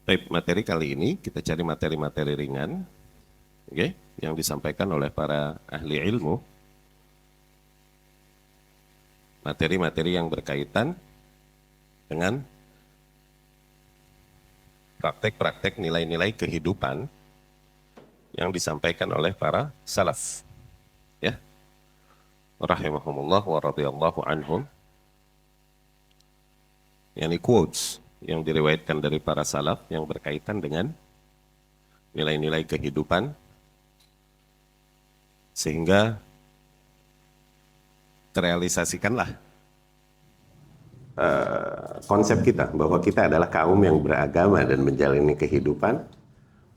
Baik, materi kali ini kita cari materi-materi ringan, oke, yang disampaikan oleh para ahli ilmu, materi-materi yang berkaitan dengan praktek-praktek nilai-nilai kehidupan yang disampaikan oleh para salaf, ya, rahimahumullah wa radhiyallahu anhum, yakni quotes yang diriwayatkan dari para salaf yang berkaitan dengan nilai-nilai kehidupan sehingga terrealisasikanlah konsep kita bahwa kita adalah kaum yang beragama dan menjalani kehidupan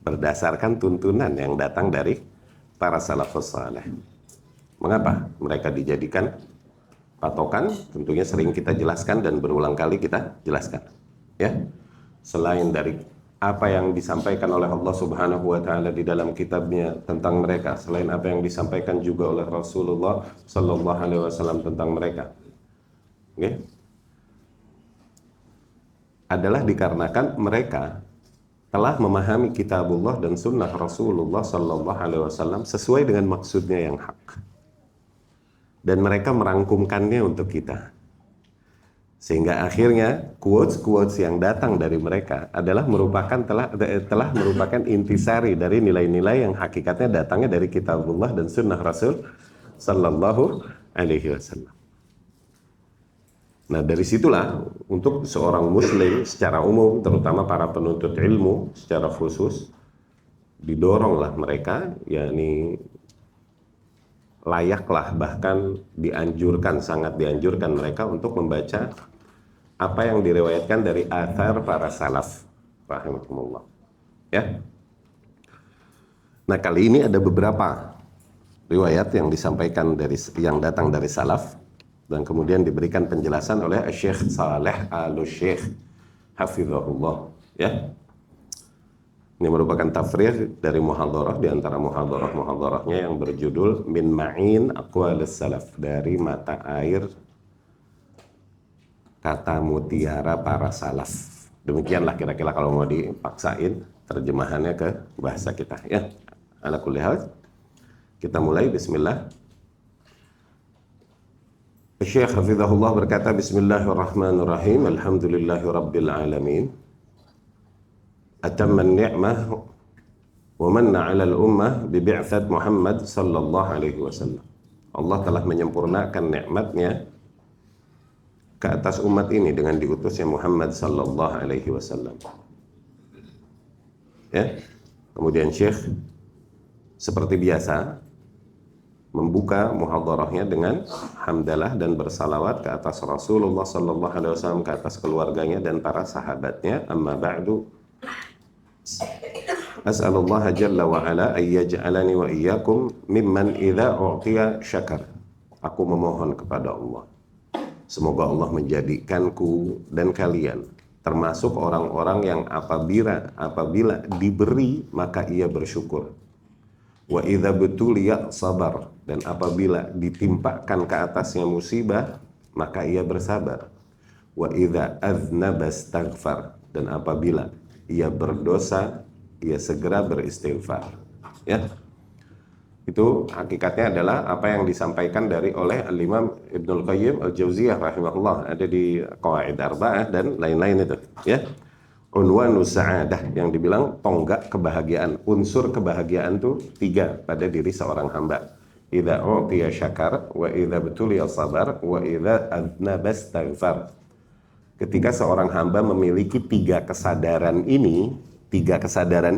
berdasarkan tuntunan yang datang dari para salafus saleh. Mengapa mereka dijadikan patokan? Tentunya sering kita jelaskan dan berulang kali kita jelaskan. Ya, selain dari apa yang disampaikan oleh Allah Subhanahu wa taala di dalam kitabnya tentang mereka, selain apa yang disampaikan juga oleh Rasulullah sallallahu alaihi wasallam tentang mereka. Oke. Adalah dikarenakan mereka telah memahami kitabullah dan sunnah Rasulullah sallallahu alaihi wasallam sesuai dengan maksudnya yang hak. Dan mereka merangkumkannya untuk kita. Sehingga akhirnya quotes-quotes yang datang dari mereka adalah telah merupakan intisari dari nilai-nilai yang hakikatnya datangnya dari kitabullah dan sunnah Rasul sallallahu alaihi wasallam. Nah, dari situlah untuk seorang muslim secara umum, terutama para penuntut ilmu secara khusus, didoronglah mereka, yakni layaklah, bahkan dianjurkan, sangat dianjurkan mereka untuk membaca apa yang diriwayatkan dari athar para salaf rahimahumullah, ya. Nah, kali ini ada beberapa riwayat yang disampaikan yang datang dari salaf dan kemudian diberikan penjelasan oleh Syekh Saleh Al-Syekh hafizahullah, ya. Ini merupakan tafrigh dari muhadharah, di antara muhadharah-muhadharahnya yang berjudul Min Ma'in Aqwalis Salaf, dari mata air kata mutiara para salaf. Demikianlah kira-kira kalau mau dipaksain terjemahannya ke bahasa kita, ya. Ala kulli hal, kita mulai. Bismillah. Syekh hafizahullah berkata, Bismillahirrahmanirrahim, Alhamdulillahi Rabbil Alamin, Atamman ni'mah wa manna 'ala al-ummah bi bi'tsat Muhammad sallallahu alaihi wasallam. Allah telah menyempurnakan nikmatnya ke atas umat ini dengan diutusnya Muhammad sallallahu alaihi wasallam. Ya. Kemudian Syekh seperti biasa membuka muhadharahnya dengan hamdalah dan bersalawat ke atas Rasulullah sallallahu alaihi wasallam, ke atas keluarganya dan para sahabatnya. Amma ba'du, As'alullah jalla wa ala an yaj'alani wa iyyakum mimman idza u'tiya syakar. Aku memohon kepada Allah, semoga Allah menjadikanku dan kalian termasuk orang-orang yang apabila diberi maka ia bersyukur. Wa idza butuliya sabar, dan apabila ditimpakan ke atasnya musibah maka ia bersabar. Wa idza aznaba astaghfar, dan apabila ia berdosa ia segera beristighfar, ya. Itu hakikatnya adalah apa yang disampaikan oleh Al-Imam Ibnul Qayyim Al-Jauziyah rahimahullah, ada di Qawaid Arba'ah dan lain-lain itu, ya. Unwanus sa'adah, yang dibilang tonggak kebahagiaan, unsur kebahagiaan itu 3 pada diri seorang hamba. Idza u'tiya syakar, wa idza butuliya sabar, wa idza adnaba astaghfar. Ketika seorang hamba memiliki 3 kesadaran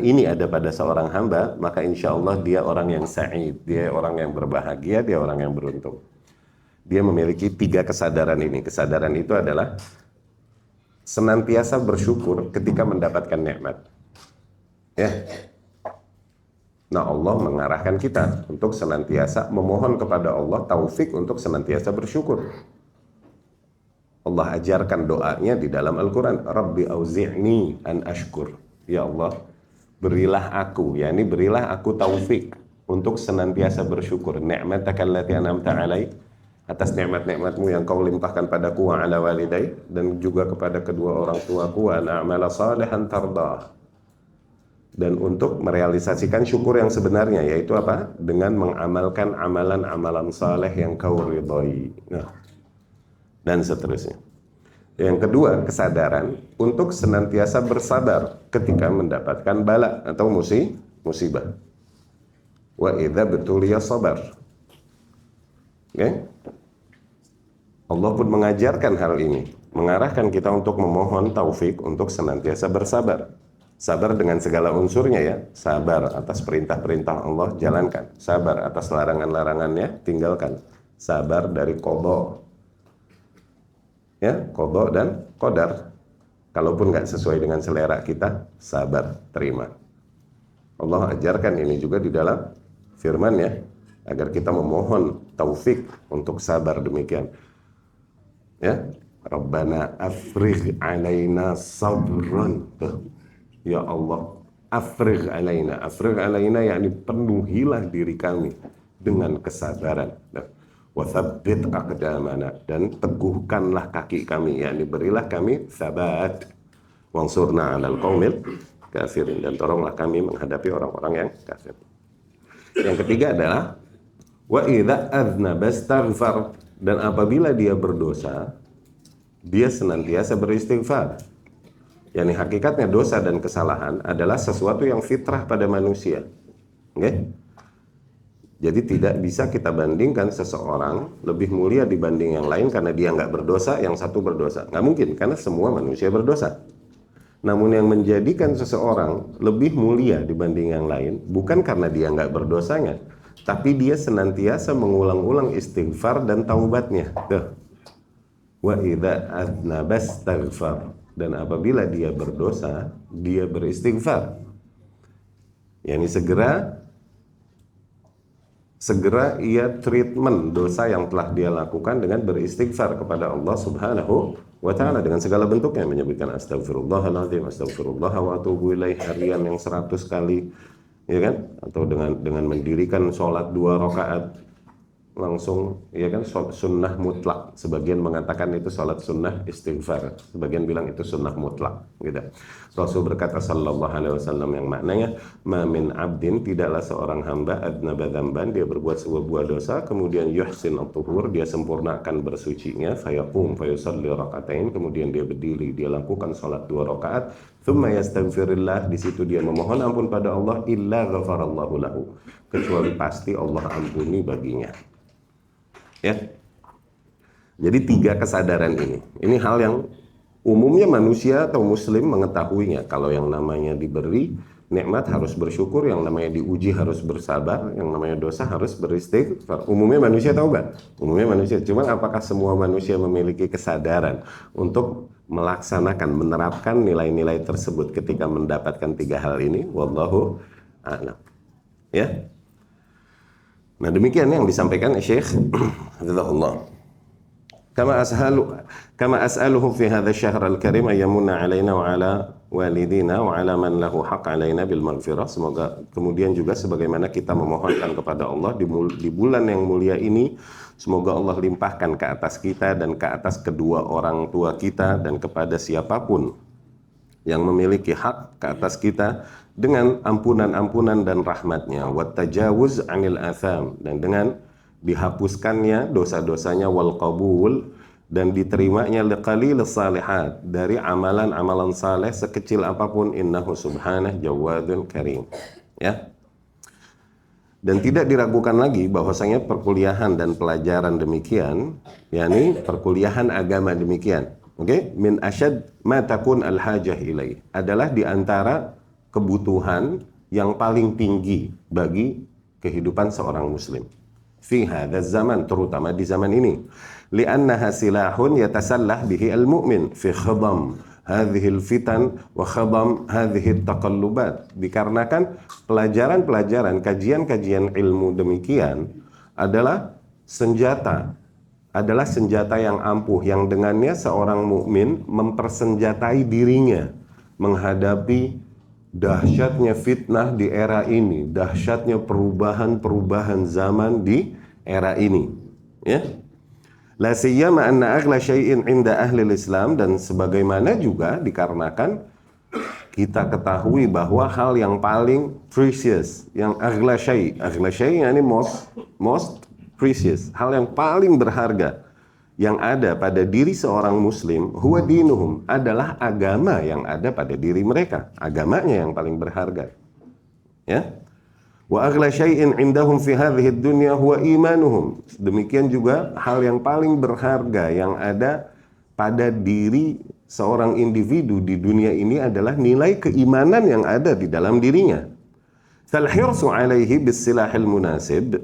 ini ada pada seorang hamba, maka insya Allah dia orang yang sa'id, dia orang yang berbahagia, dia orang yang beruntung. Dia memiliki 3 kesadaran ini. Kesadaran itu adalah senantiasa bersyukur ketika mendapatkan nikmat, ya. Nah, Allah mengarahkan kita untuk senantiasa memohon kepada Allah taufik untuk senantiasa bersyukur. Allah ajarkan doanya di dalam Al-Quran, Rabbi auzi'ni an ashkur. Ya Allah, berilah aku taufik untuk senantiasa bersyukur. Ni'mataka allati an'amta 'alai, atas nikmat-nikmatmu yang kau limpahkan padaku, wa ala walidai, dan juga kepada kedua orang tuaku, wa na'mala salihan tardah, dan untuk merealisasikan syukur yang sebenarnya, yaitu apa? Dengan mengamalkan amalan-amalan saleh yang kau ridhoi. Nah, dan seterusnya. Yang kedua, kesadaran untuk senantiasa bersabar ketika mendapatkan bala atau musibah. Wa idza betuliya sabar. Okay? Allah pun mengajarkan hal ini, mengarahkan kita untuk memohon taufik untuk senantiasa bersabar. Sabar dengan segala unsurnya ya. Sabar atas perintah-perintah Allah, jalankan. Sabar atas larangan-larangannya, tinggalkan. Sabar dari qada. Ya, qada dan qadar. Kalaupun nggak sesuai dengan selera kita, sabar, terima. Allah ajarkan ini juga di dalam firman ya, agar kita memohon taufik untuk sabar demikian. Ya, Rabbana afrigh alaina sabran. Ya Allah, afrigh alaina yakni penuhilah diri kami dengan kesabaran. Wa tsabbit aqdamana, dan teguhkanlah kaki kami, yakni berilah kami sabat. Wansurna 'alal qaumil kafirin, dan tolonglah kami menghadapi orang-orang yang kafir. Yang ketiga adalah wa idza adznaba astaghfar, dan apabila dia berdosa, dia senantiasa beristighfar. Yani hakikatnya dosa dan kesalahan adalah sesuatu yang fitrah pada manusia. Okay? Jadi tidak bisa kita bandingkan seseorang lebih mulia dibanding yang lain karena dia nggak berdosa, yang satu berdosa. Nggak mungkin, karena semua manusia berdosa. Namun yang menjadikan seseorang lebih mulia dibanding yang lain bukan karena dia nggak berdosanya, tapi dia senantiasa mengulang-ulang istighfar dan taubatnya. Tuh. Wa idza adznaba astaghfar, dan apabila dia berdosa, dia beristighfar. Yani segera ia treatment dosa yang telah dia lakukan dengan beristighfar kepada Allah Subhanahu wa ta'ala dengan segala bentuknya, menyebutkan astagfirullahaladzim, astagfirullah wa atubu ilaih harian yang 100 kali, ya kan? Atau dengan mendirikan sholat 2 rakaat langsung, ya kan, sunnah mutlak. Sebagian mengatakan itu sholat sunnah istighfar, sebagian bilang itu sunnah mutlak, gitu. Rasul berkata sallallahu alaihi wasallam yang maknanya, ma min abdin, tidaklah seorang hamba, adnaba dzamban, dia berbuat sebuah dosa, kemudian yuhsin at-tuhur, dia sempurnakan bersucinya, fayaqum fayusalli rakaatain, kemudian dia berdiri, dia lakukan sholat 2 rakaat, thumma yastaghfirillah, di situ dia memohon ampun pada Allah, illa ghafarallahu lahu, kecuali pasti Allah ampuni baginya. Ya. Jadi 3 kesadaran ini hal yang umumnya manusia atau muslim mengetahuinya. Kalau yang namanya diberi nikmat harus bersyukur, yang namanya diuji harus bersabar, yang namanya dosa harus beristighfar. Umumnya manusia tahu nggak? Umumnya manusia. Cuman apakah semua manusia memiliki kesadaran untuk melaksanakan, menerapkan nilai-nilai tersebut ketika mendapatkan 3 hal ini? Wallahu a'lam. Ya. Nah, demikian yang disampaikan Syekh Hafizahullah. Kama as'aluhu fi hadha syahr al-karim ayyamunna alaina wa ala walidina wa ala man lahu haq alaina bil maghfirah. Semoga kemudian juga sebagaimana kita memohonkan kepada Allah di bulan yang mulia ini, semoga Allah limpahkan ke atas kita dan ke atas kedua orang tua kita dan kepada siapapun yang memiliki hak ke atas kita dengan ampunan-ampunan dan rahmatnya, wa tajawuz 'anil atham, dan dengan dihapuskannya dosa-dosanya, wal qabul, dan diterimanya liqalil salihat, dari amalan-amalan saleh sekecil apapun, innahu subhanahu jawadun karim. Ya. Dan tidak diragukan lagi bahwasanya perkuliahan dan pelajaran demikian, yakni perkuliahan agama demikian, min asyad ma takun al-hajah ilaih, adalah di antara kebutuhan yang paling tinggi bagi kehidupan seorang muslim fi hadzal zaman, terutama di zaman ini, li'annaha silahun yatasallah bihi al-mu'min fi khadam hadhihi al-fitan wa khadam hadhihi at-taqallubat, dikarenakan pelajaran-pelajaran, kajian-kajian ilmu demikian adalah senjata yang ampuh yang dengannya seorang mukmin mempersenjatai dirinya menghadapi dahsyatnya fitnah di era ini, dahsyatnya perubahan-perubahan zaman di era ini. Ya. La siyama anna aghla syai'in 'inda ahli Islam, dan sebagaimana juga dikarenakan kita ketahui bahwa hal yang paling precious, yang aghla syai' yani most precious, hal yang paling berharga yang ada pada diri seorang muslim, huwa dinuhum, adalah agama yang ada pada diri mereka. Agamanya yang paling berharga. Ya. Wa aghla syai'in indahum fi hadhihi dunya huwa imanuhum. Demikian juga hal yang paling berharga yang ada pada diri seorang individu di dunia ini adalah nilai keimanan yang ada di dalam dirinya. Fal-hirsu alaihi bis-silahil munasib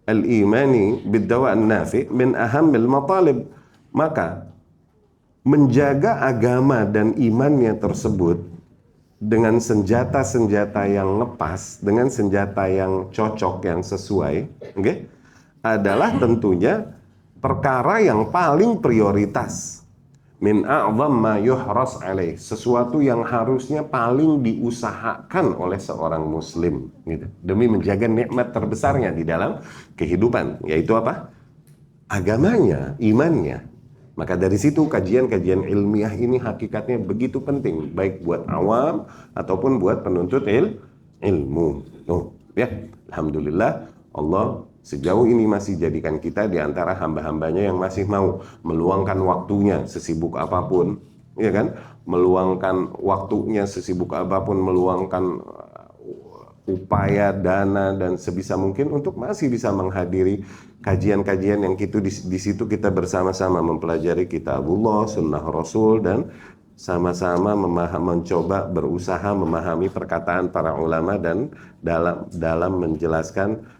al-imani bid-dawa' an-nafi' min ahammil matalib. Maka menjaga agama dan imannya tersebut dengan senjata-senjata yang ngepas, dengan senjata yang cocok, yang sesuai, okay, adalah tentunya perkara yang paling prioritas. Min a'zam ma yuhras alaih, sesuatu yang harusnya paling diusahakan oleh seorang muslim gitu, demi menjaga nikmat terbesarnya di dalam kehidupan, yaitu apa? Agamanya, imannya. Maka dari situ kajian-kajian ilmiah ini hakikatnya begitu penting, baik buat awam ataupun buat penuntut ilmu. Ya, alhamdulillah Allah sejauh ini masih jadikan kita di antara hamba-hambanya yang masih mau meluangkan waktunya sesibuk apapun, ya kan? Meluangkan waktunya sesibuk apapun, meluangkan upaya, dana, dan sebisa mungkin untuk masih bisa menghadiri kajian-kajian yang di situ kita bersama-sama mempelajari kitabullah, sunnah Rasul, dan sama-sama mencoba berusaha memahami perkataan para ulama dan dalam menjelaskan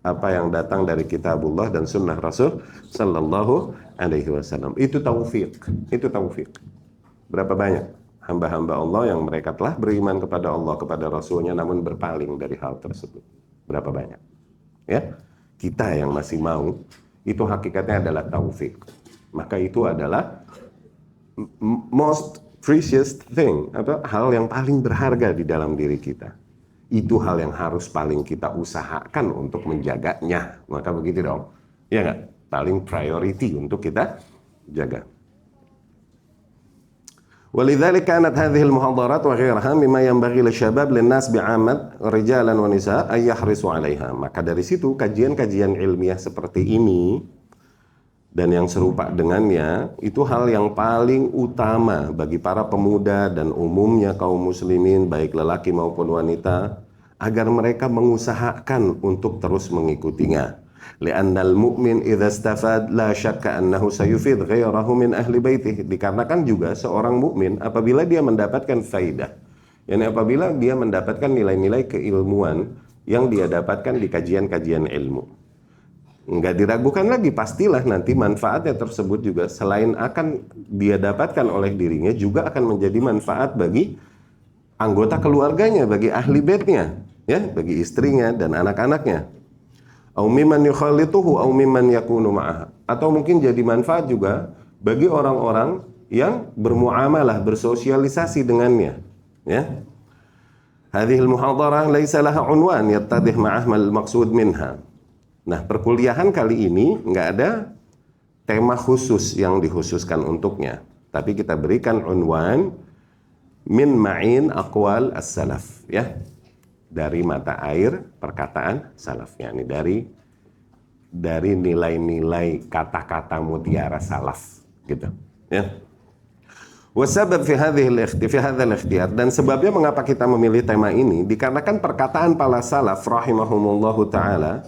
apa yang datang dari kitabullah dan sunnah Rasul sallallahu alaihi wasallam. Itu taufik. Berapa banyak hamba-hamba Allah yang mereka telah beriman kepada Allah, kepada Rasulnya, namun berpaling dari hal tersebut. Berapa banyak? Ya, kita yang masih mau, itu hakikatnya adalah taufik. Maka itu adalah most precious thing, atau hal yang paling berharga di dalam diri kita. Itu hal yang harus paling kita usahakan untuk menjaganya. Maka begitu dong, ya nggak? Paling priority untuk kita jaga. ولذلك كانت هذه المحاضرات وغيرها مما ينبغي للشباب للناس بعامة رجالا ونساء أن يحرصوا عليها. Maka dari situ kajian-kajian ilmiah seperti ini dan yang serupa dengannya itu hal yang paling utama bagi para pemuda dan umumnya kaum muslimin, baik lelaki maupun wanita, agar mereka mengusahakan untuk terus mengikutinya. Li'annal mu'min idza istafad la syakka annahu sayufid ghairahu min ahli baitih. Dikarenakan juga seorang mukmin apabila dia mendapatkan faidah, yakni apabila dia mendapatkan nilai-nilai keilmuan yang dia dapatkan di kajian-kajian ilmu, nggak diragukan lagi, pastilah nanti manfaatnya tersebut juga selain akan dia dapatkan oleh dirinya, juga akan menjadi manfaat bagi anggota keluarganya, bagi ahli baitnya, ya, bagi istrinya dan anak-anaknya. Au mimman yukhalituhu au mimman yakunu ma'ah. Atau mungkin jadi manfaat juga bagi orang-orang yang bermuamalah, bersosialisasi dengannya, ya. Hadhil muhadarah laisa laha unwan yattadih ma'ahmal maqsud minha. Nah, perkuliahan kali ini nggak ada tema khusus yang dikhususkan untuknya, tapi kita berikan unwan min ma'in aqwal as-salaf, ya, dari mata air perkataan salaf, yakni dari nilai-nilai kata-kata mutiara salaf, gitu, ya. Wasabab fi hadzal ikhtiyar, dan sebabnya mengapa kita memilih tema ini dikarenakan perkataan para salaf rahimahumullahu taala,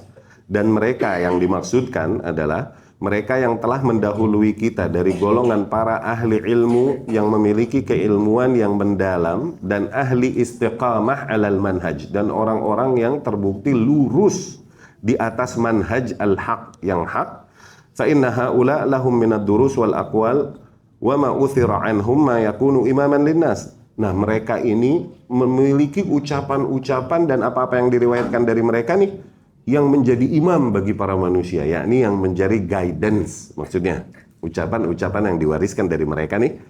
dan mereka yang dimaksudkan adalah mereka yang telah mendahului kita dari golongan para ahli ilmu yang memiliki keilmuan yang mendalam dan ahli istiqamah alal manhaj, dan orang-orang yang terbukti lurus di atas manhaj al-haq, yang hak. Fa inna haula lahum minad durus wal aqwal wa ma uthira anhum ma yakunu imaman linnas. Nah, mereka ini memiliki ucapan-ucapan dan apa-apa yang diriwayatkan dari mereka nih yang menjadi imam bagi para manusia, yakni yang menjadi guidance. Maksudnya ucapan-ucapan yang diwariskan dari mereka nih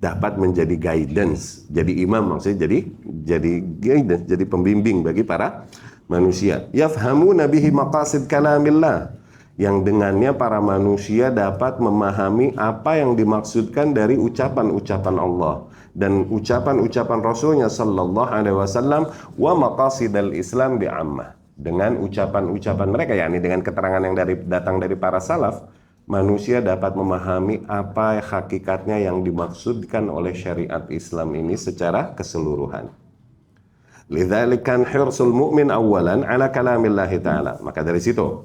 dapat menjadi guidance, jadi imam, maksudnya jadi guidance, jadi pembimbing bagi para manusia. Yafhamuna bihi maqasid kalamillah, yang dengannya para manusia dapat memahami apa yang dimaksudkan dari ucapan-ucapan Allah. dan ucapan-ucapan Rasulnya sallallahu alaihi wasallam wa maqasidal Islam bi'ammah. Dengan ucapan-ucapan mereka, yakni dengan keterangan yang datang dari para salaf, manusia dapat memahami apa hakikatnya yang dimaksudkan oleh syariat Islam ini secara keseluruhan. Lidzalikan hirsul mu'min awalan ala kalamillahi ta'ala. Maka dari situ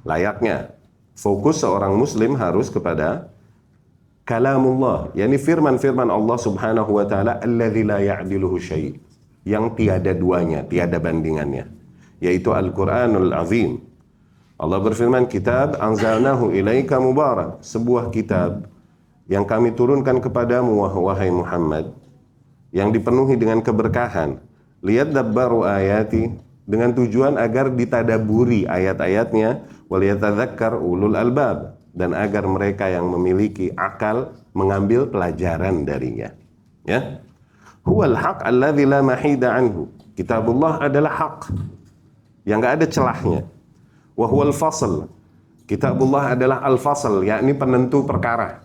layaknya fokus seorang muslim harus kepada kalamullah, yakni firman-firman Allah Subhanahu wa taala alladzi la ya'diluhu syai', yang tiada duanya, tiada bandingannya, yaitu Al-Qur'anul Azim. Allah berfirman, kitab anzalnahu ilaika mubarak, sebuah kitab yang kami turunkan kepadamu wahai Muhammad, yang dipenuhi dengan keberkahan, liyadabbaru ayati, dengan tujuan agar ditadaburi ayat-ayatnya, waliyatadzakkar ulul albab, dan agar mereka yang memiliki akal mengambil pelajaran darinya. Ya, huwal haq alladzi la mahida anhu, kitabullah adalah hak yang enggak ada celahnya. Wa huwal fasl, kitabullah adalah al-fasl, yakni penentu perkara.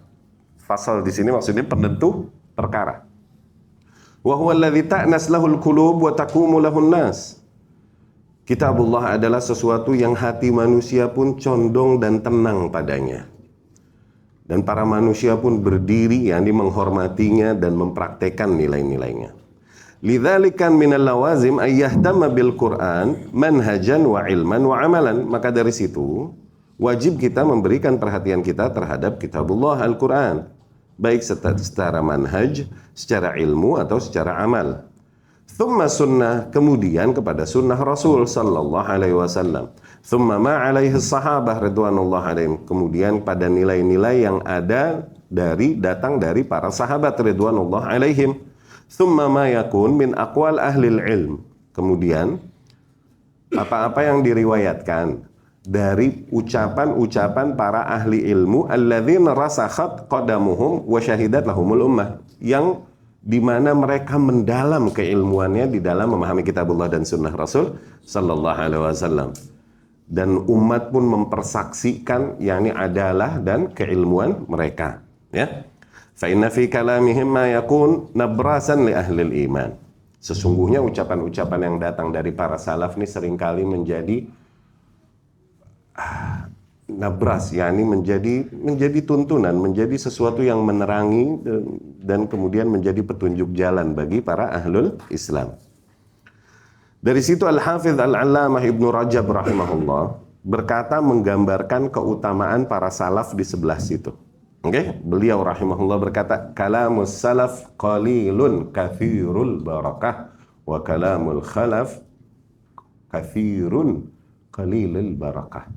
Fasal di sini maksudnya penentu perkara. Wa huwa alladzi ta'nas lahul qulub wa taqumu lahun nas. Kitabullah adalah sesuatu yang hati manusia pun condong dan tenang padanya, dan para manusia pun berdiri, yakni menghormatinya dan mempraktekkan nilai-nilainya. Lidzalikan minal lawazim ay yahtama bil Qur'an manhajan wa ilman wa amalan. Maka dari situ wajib kita memberikan perhatian kita terhadap kitabullah Al-Qur'an, baik secara manhaj, secara ilmu atau secara amal. Thumma sunnah, kemudian kepada sunnah Rasul sallallahu alaihi wasallam. Thumma ma alaihi sahabah ridwanullah alaihim, kemudian pada nilai-nilai yang ada datang dari para sahabat ridwanullah alaihim. Thumma ma yakun min aqwal ahlil ilm, kemudian apa-apa yang diriwayatkan dari ucapan-ucapan para ahli ilmu alladzina rasakhat qadamuhum wa syahidat lahumul ummah, yang dimana mereka mendalam keilmuannya di dalam memahami kitabullah dan sunnah Rasul sallallahu alaihi wasallam, dan umat pun mempersaksikan yakni adalah dan keilmuan mereka, ya. Fa inna fi kalamihim ma yakun nabrasan li ahlil iman. Sesungguhnya ucapan-ucapan yang datang dari para salaf ini seringkali menjadi nabras, yakni menjadi tuntunan, menjadi sesuatu yang menerangi dan kemudian menjadi petunjuk jalan bagi para ahlul Islam. Dari situ Al-Hafidz Al-Allamah Ibnu Rajab rahimahullah berkata menggambarkan keutamaan para salaf di sebelah situ. Oke, beliau rahimahullah berkata, kalamus salaf qalilun kathirul barakah wa kalamul khalaf kathirun qalilul barakah.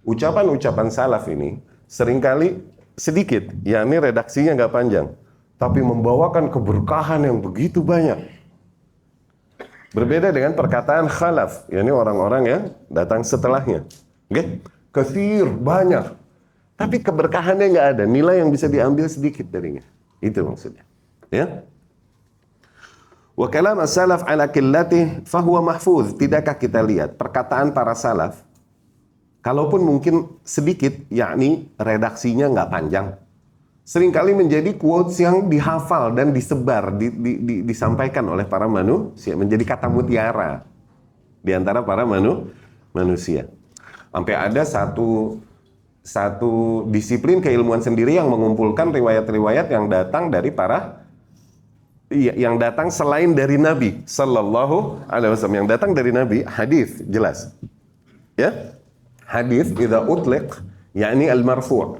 Ucapan-ucapan salaf ini seringkali sedikit, yakni redaksinya nggak panjang, tapi membawakan keberkahan yang begitu banyak. Berbeda dengan perkataan khalaf, yakni orang-orang yang datang setelahnya. Oke, kathir, banyak, tapi keberkahannya nggak ada, nilai yang bisa diambil sedikit darinya. Itu maksudnya. Ya. Wa kalam as-salaf ala qillati fa huwa mahfuz. Tidakkah kita lihat perkataan para salaf, kalaupun mungkin sedikit, yakni redaksinya nggak panjang, seringkali menjadi quotes yang dihafal dan disebar, disampaikan oleh para manusia, menjadi kata mutiara di antara para manusia. Sampai ada satu disiplin keilmuan sendiri yang mengumpulkan riwayat-riwayat yang datang dari yang datang selain dari Nabi sallallahu alaihi wasallam, yang datang dari Nabi, hadis jelas. Ya? Hadis idza utliq yakni al-marfu'.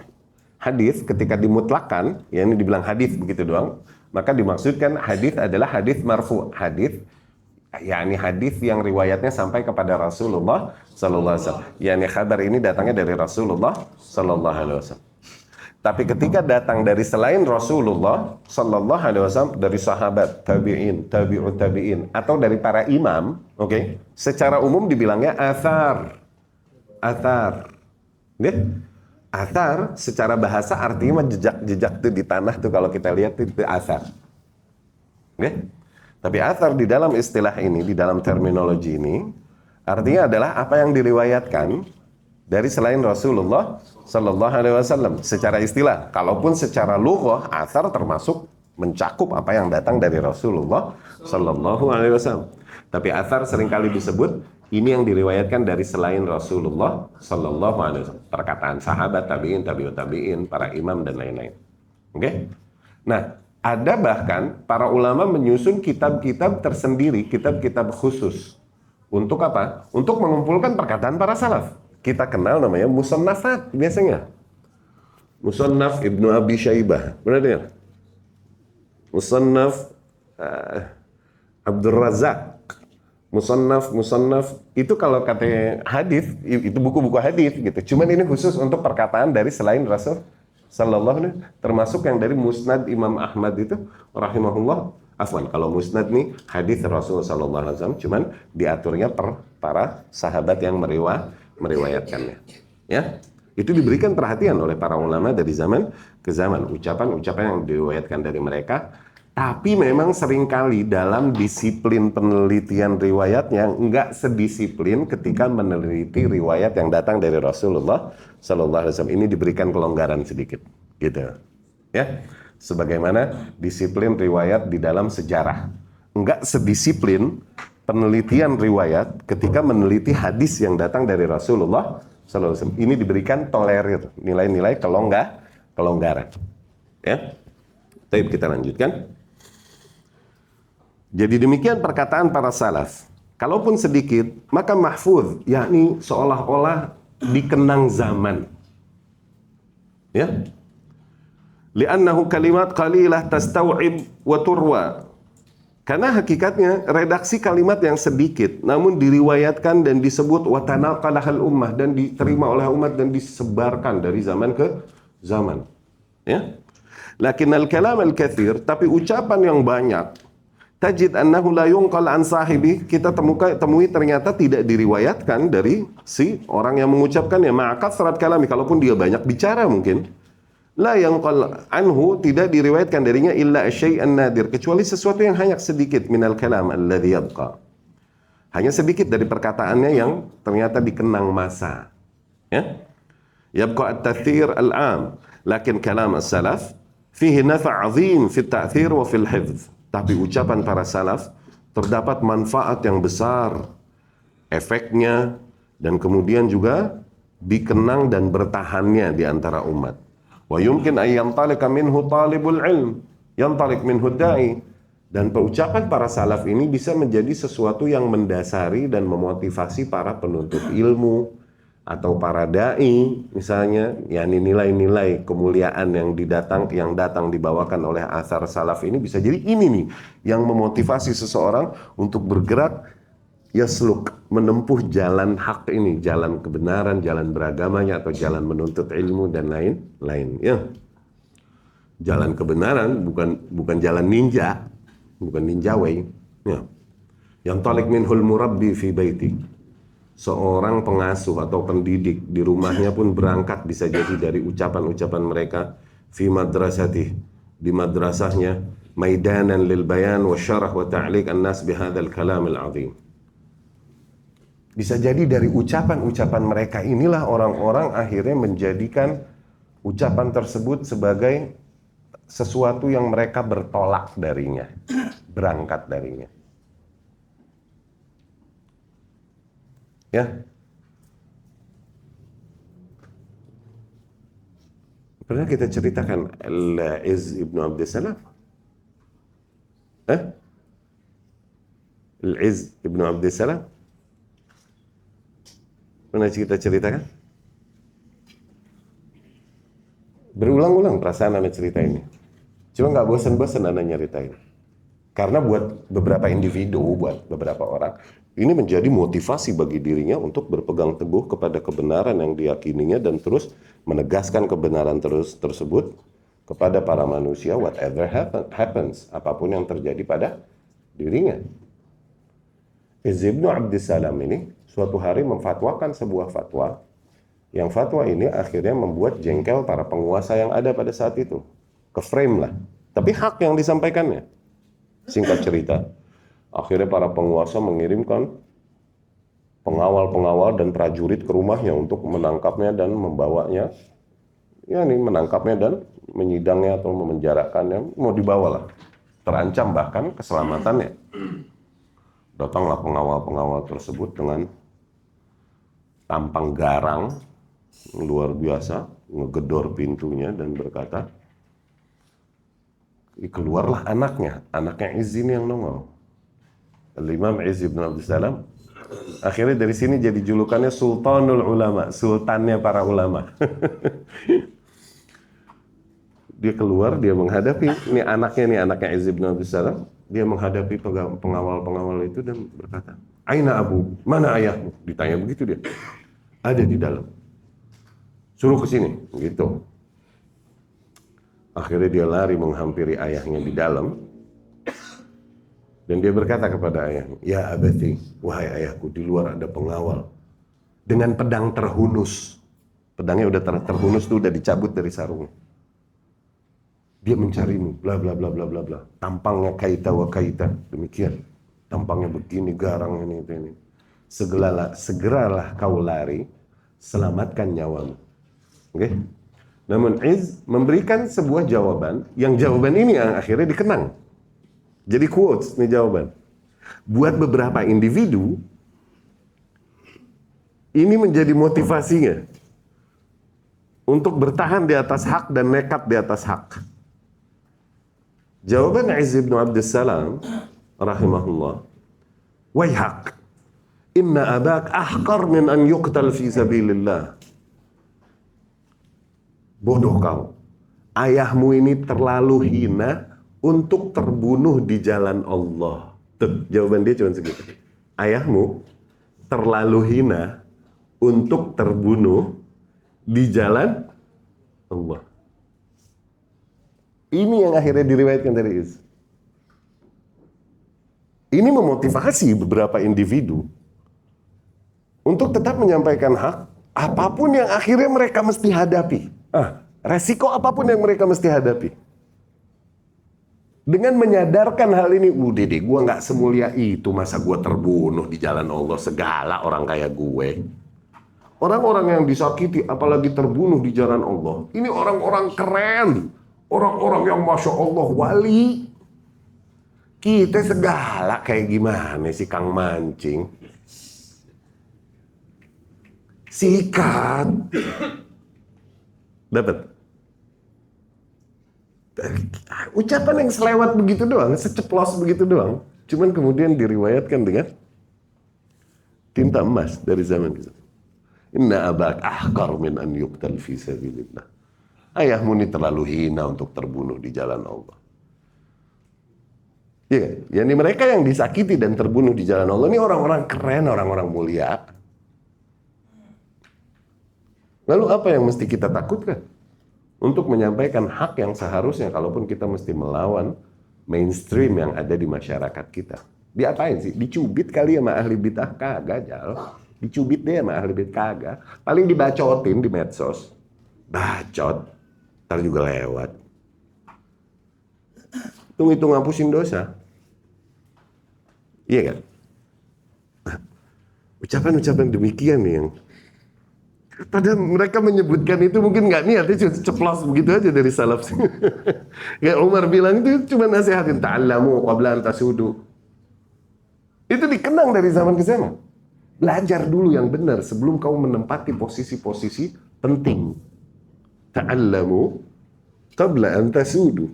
Hadis ketika dimutlakkan, yakni dibilang hadis begitu doang, maka dimaksudkan hadis adalah hadis marfu'. Hadis yakni hadis yang riwayatnya sampai kepada Rasulullah sallallahu alaihi wasallam. Yakni kabar ini datangnya dari Rasulullah sallallahu alaihi wasallam. Tapi ketika datang dari selain Rasulullah sallallahu alaihi wasallam, dari sahabat, tabi'in, tabi'ut tabi'in, atau dari para imam, oke, secara umum dibilangnya athar. Athar. Athar secara bahasa artinya jejak-jejak tuh di tanah tuh, kalau kita lihat itu athar. Tapi athar di dalam istilah ini, di dalam terminologi ini, artinya adalah apa yang diriwayatkan dari selain Rasulullah sallallahu alaihi wasallam secara istilah. Kalaupun secara lughah, athar termasuk mencakup apa yang datang dari Rasulullah Sallallahu Alaihi Wasallam. Tapi athar seringkali disebut ini yang diriwayatkan dari selain Rasulullah Sallallahu Alaihi Wasallam. Perkataan sahabat, tabiin, tabiut tabiin, para imam dan lain-lain. Oke? Nah, ada bahkan para ulama menyusun kitab-kitab tersendiri, kitab-kitab khusus. Untuk apa? Untuk mengumpulkan perkataan para salaf. Kita kenal namanya musannafat biasanya. Musannaf Ibnu Abi Syaibah. Benar dengar? Musannaf Abdul Razak. Musannaf itu kalau kata hadis itu buku-buku hadis gitu. Cuman ini khusus untuk perkataan dari selain Rasul sallallahu alaihi wasallam, termasuk yang dari Musnad Imam Ahmad itu rahimahullah. Afwan, kalau Musnad nih hadis Rasul sallallahu alaihi wasallam, cuman diaturnya per para sahabat yang meriwayatkannya. Ya. Itu diberikan perhatian oleh para ulama dari zaman ke zaman, ucapan-ucapan yang diriwayatkan dari mereka. Tapi memang seringkali dalam disiplin penelitian riwayatnya nggak sedisiplin ketika meneliti riwayat yang datang dari Rasulullah Sallallahu Alaihi Wasallam. Ini diberikan kelonggaran sedikit, gitu. Ya, sebagaimana disiplin riwayat di dalam sejarah, nggak sedisiplin penelitian riwayat ketika meneliti hadis yang datang dari Rasulullah Sallallahu Alaihi Wasallam. Ini diberikan tolerir, nilai-nilai kelonggaran. Ya, baik, kita lanjutkan. Jadi demikian perkataan para salaf. Kalaupun sedikit, maka mahfuz, yakni seolah-olah dikenang zaman. Ya. Li'annahu kalimat qalilah tastau'ib wa turwa. Karena hakikatnya redaksi kalimat yang sedikit namun diriwayatkan dan disebut wa tanaqalahal ummah, dan diterima oleh umat dan disebarkan dari zaman ke zaman. Ya. Lakinnal kalam al-katsir, tapi ucapan yang banyak, tajid annahu la yunqal an sahibi, kita temui ternyata tidak diriwayatkan dari si orang yang mengucapkannya, ma'akatsrat kalami, kalaupun dia banyak bicara mungkin. La yanqal anhu, tidak diriwayatkan darinya illa syai'an nadir, kecuali sesuatu yang hanya sedikit minal kalam alladhi yabqa. Hanya sedikit dari perkataannya yang ternyata dikenang masa. Ya? Yabqa at-tathir al-am, lakin kalam as-salaf fihi nafa' 'azim fi at-ta'thir wa fi al-hifdz. Tapi ucapan para salaf terdapat manfaat yang besar, efeknya, dan kemudian juga dikenang dan bertahannya di antara umat. Wa yumkin an yantalika minhu talibul ilm, yantalik minhu da'i. Dan ucapan para salaf ini bisa menjadi sesuatu yang mendasari dan memotivasi para penuntut ilmu atau para dai, misalnya, yakni nilai-nilai kemuliaan yang datang dibawakan oleh athar salaf ini bisa jadi ini nih yang memotivasi seseorang untuk bergerak yasluk, menempuh jalan hak ini, jalan kebenaran, jalan beragamanya, atau jalan menuntut ilmu dan lain-lain. Ya, jalan kebenaran bukan jalan ninja, bukan ninja way. Ya, yang talik minhul murabbi fi baiti. Seorang pengasuh atau pendidik di rumahnya pun berangkat bisa jadi dari ucapan-ucapan mereka. Fi madrasatih, di madrasahnya, maidanan lil bayan wa syarah wa ta'liq an-nas bihadzal kalam al-'azim. Bisa jadi dari ucapan-ucapan mereka inilah orang-orang akhirnya menjadikan ucapan tersebut sebagai sesuatu yang mereka bertolak darinya, berangkat darinya. Ya. Pernah kita ceritakan Al-Izz ibn Abdussalam? Al-Izz ibn Abdussalam? Pernah kita ceritakan? Berulang-ulang perasaan anak cerita ini. Cuma nggak bosan-bosan anak nyeritain. Karena buat beberapa individu, buat beberapa orang, ini menjadi motivasi bagi dirinya untuk berpegang teguh kepada kebenaran yang diyakininya dan terus menegaskan kebenaran tersebut kepada para manusia, whatever happens, apapun yang terjadi pada dirinya. Izz ibn Abdussalam ini suatu hari memfatwakan sebuah fatwa, yang fatwa ini akhirnya membuat jengkel para penguasa yang ada pada saat itu. Ke-frame lah. Tapi hak yang disampaikannya. Singkat cerita, akhirnya para penguasa mengirimkan pengawal-pengawal dan prajurit ke rumahnya untuk menangkapnya dan membawanya, menangkapnya dan menyidangnya atau memenjarakannya, mau dibawa lah. Terancam bahkan keselamatannya. Datanglah pengawal-pengawal tersebut dengan tampang garang luar biasa, ngegedor pintunya dan berkata, keluarlah anaknya Izz ini yang nongol. Al-Imam Izz bin Abdus Salam. Akhirnya dari sini jadi julukannya Sultanul Ulama, sultannya para ulama. Dia keluar, dia menghadapi ini anaknya Izz bin Abdus Salam. Dia menghadapi pengawal-pengawal itu dan berkata, "Aina abu? Mana ayahmu?" Ditanya begitu dia. "Ada di dalam. Suruh ke sini." Gitu. Akhirnya dia lari menghampiri ayahnya di dalam. Dan dia berkata kepada ayahnya, "Ya abati, wahai ayahku, di luar ada pengawal dengan pedang terhunus." Pedangnya udah terhunus tuh, udah dicabut dari sarungnya. Dia mencarimu, bla bla bla bla bla bla. Tampangnya kaita wa kaita, demikian. Tampangnya begini, garang ini. Segeralah kau lari, selamatkan nyawamu. Oke? Namun Izz memberikan sebuah jawaban, yang jawaban ini yang akhirnya dikenang. Jadi quotes nih jawaban. Buat beberapa individu, ini menjadi motivasinya untuk bertahan di atas hak dan nekat di atas hak. Jawaban Izz bin Abdus Salam rahimahullah, "Waihak, inna abak ahqar min an yuqtal fi sabilillah." Bodoh kau. Ayahmu ini terlalu hina untuk terbunuh di jalan Allah. Tuh, jawaban dia cuma segitu. Ayahmu terlalu hina untuk terbunuh di jalan Allah. Ini yang akhirnya diriwayatkan dari Izz. Ini memotivasi beberapa individu untuk tetap menyampaikan hak, apapun yang akhirnya mereka mesti hadapi. Resiko apapun yang mereka mesti hadapi. Dengan menyadarkan hal ini, udah deh, gue gak semulia itu, masa gue terbunuh di jalan Allah, segala orang kayak gue. Orang-orang yang disakiti, apalagi terbunuh di jalan Allah, ini orang-orang keren. Orang-orang yang Masya Allah wali. Kita segala kayak gimana sih Kang Mancing? Sikat. Dapat. Ucapan yang selewat begitu doang, seceplos begitu doang. Cuman kemudian diriwayatkan dengan tinta emas dari zaman itu. Inna abak ahqar min an yuqtal fi sabilillah. Ayahmu ini terlalu hina untuk terbunuh di jalan Allah. Ya, yakni mereka yang disakiti dan terbunuh di jalan Allah ini orang-orang keren, orang-orang mulia. Lalu apa yang mesti kita takutkan? Untuk menyampaikan hak yang seharusnya, kalaupun kita mesti melawan mainstream yang ada di masyarakat kita. Diapain sih? Dicubit kali sama ahli bid'ah? Kagak, Jal. Dicubit deh sama ahli bid'ah? Kagak. Paling dibacotin di medsos. Bacot. Ntar juga lewat. Hitung-hitung ngapusin dosa. Iya kan? Ucapan-ucapan demikian nih yang padahal mereka menyebutkan itu mungkin nggak niat, itu ceplos begitu aja dari salaf. Kayak Umar bilang itu cuma nasihatin, ta'allamu qabla an tasudu. Itu dikenang dari zaman ke zaman. Belajar dulu yang benar sebelum kau menempati posisi-posisi penting. Ta'allamu qabla an tasudu.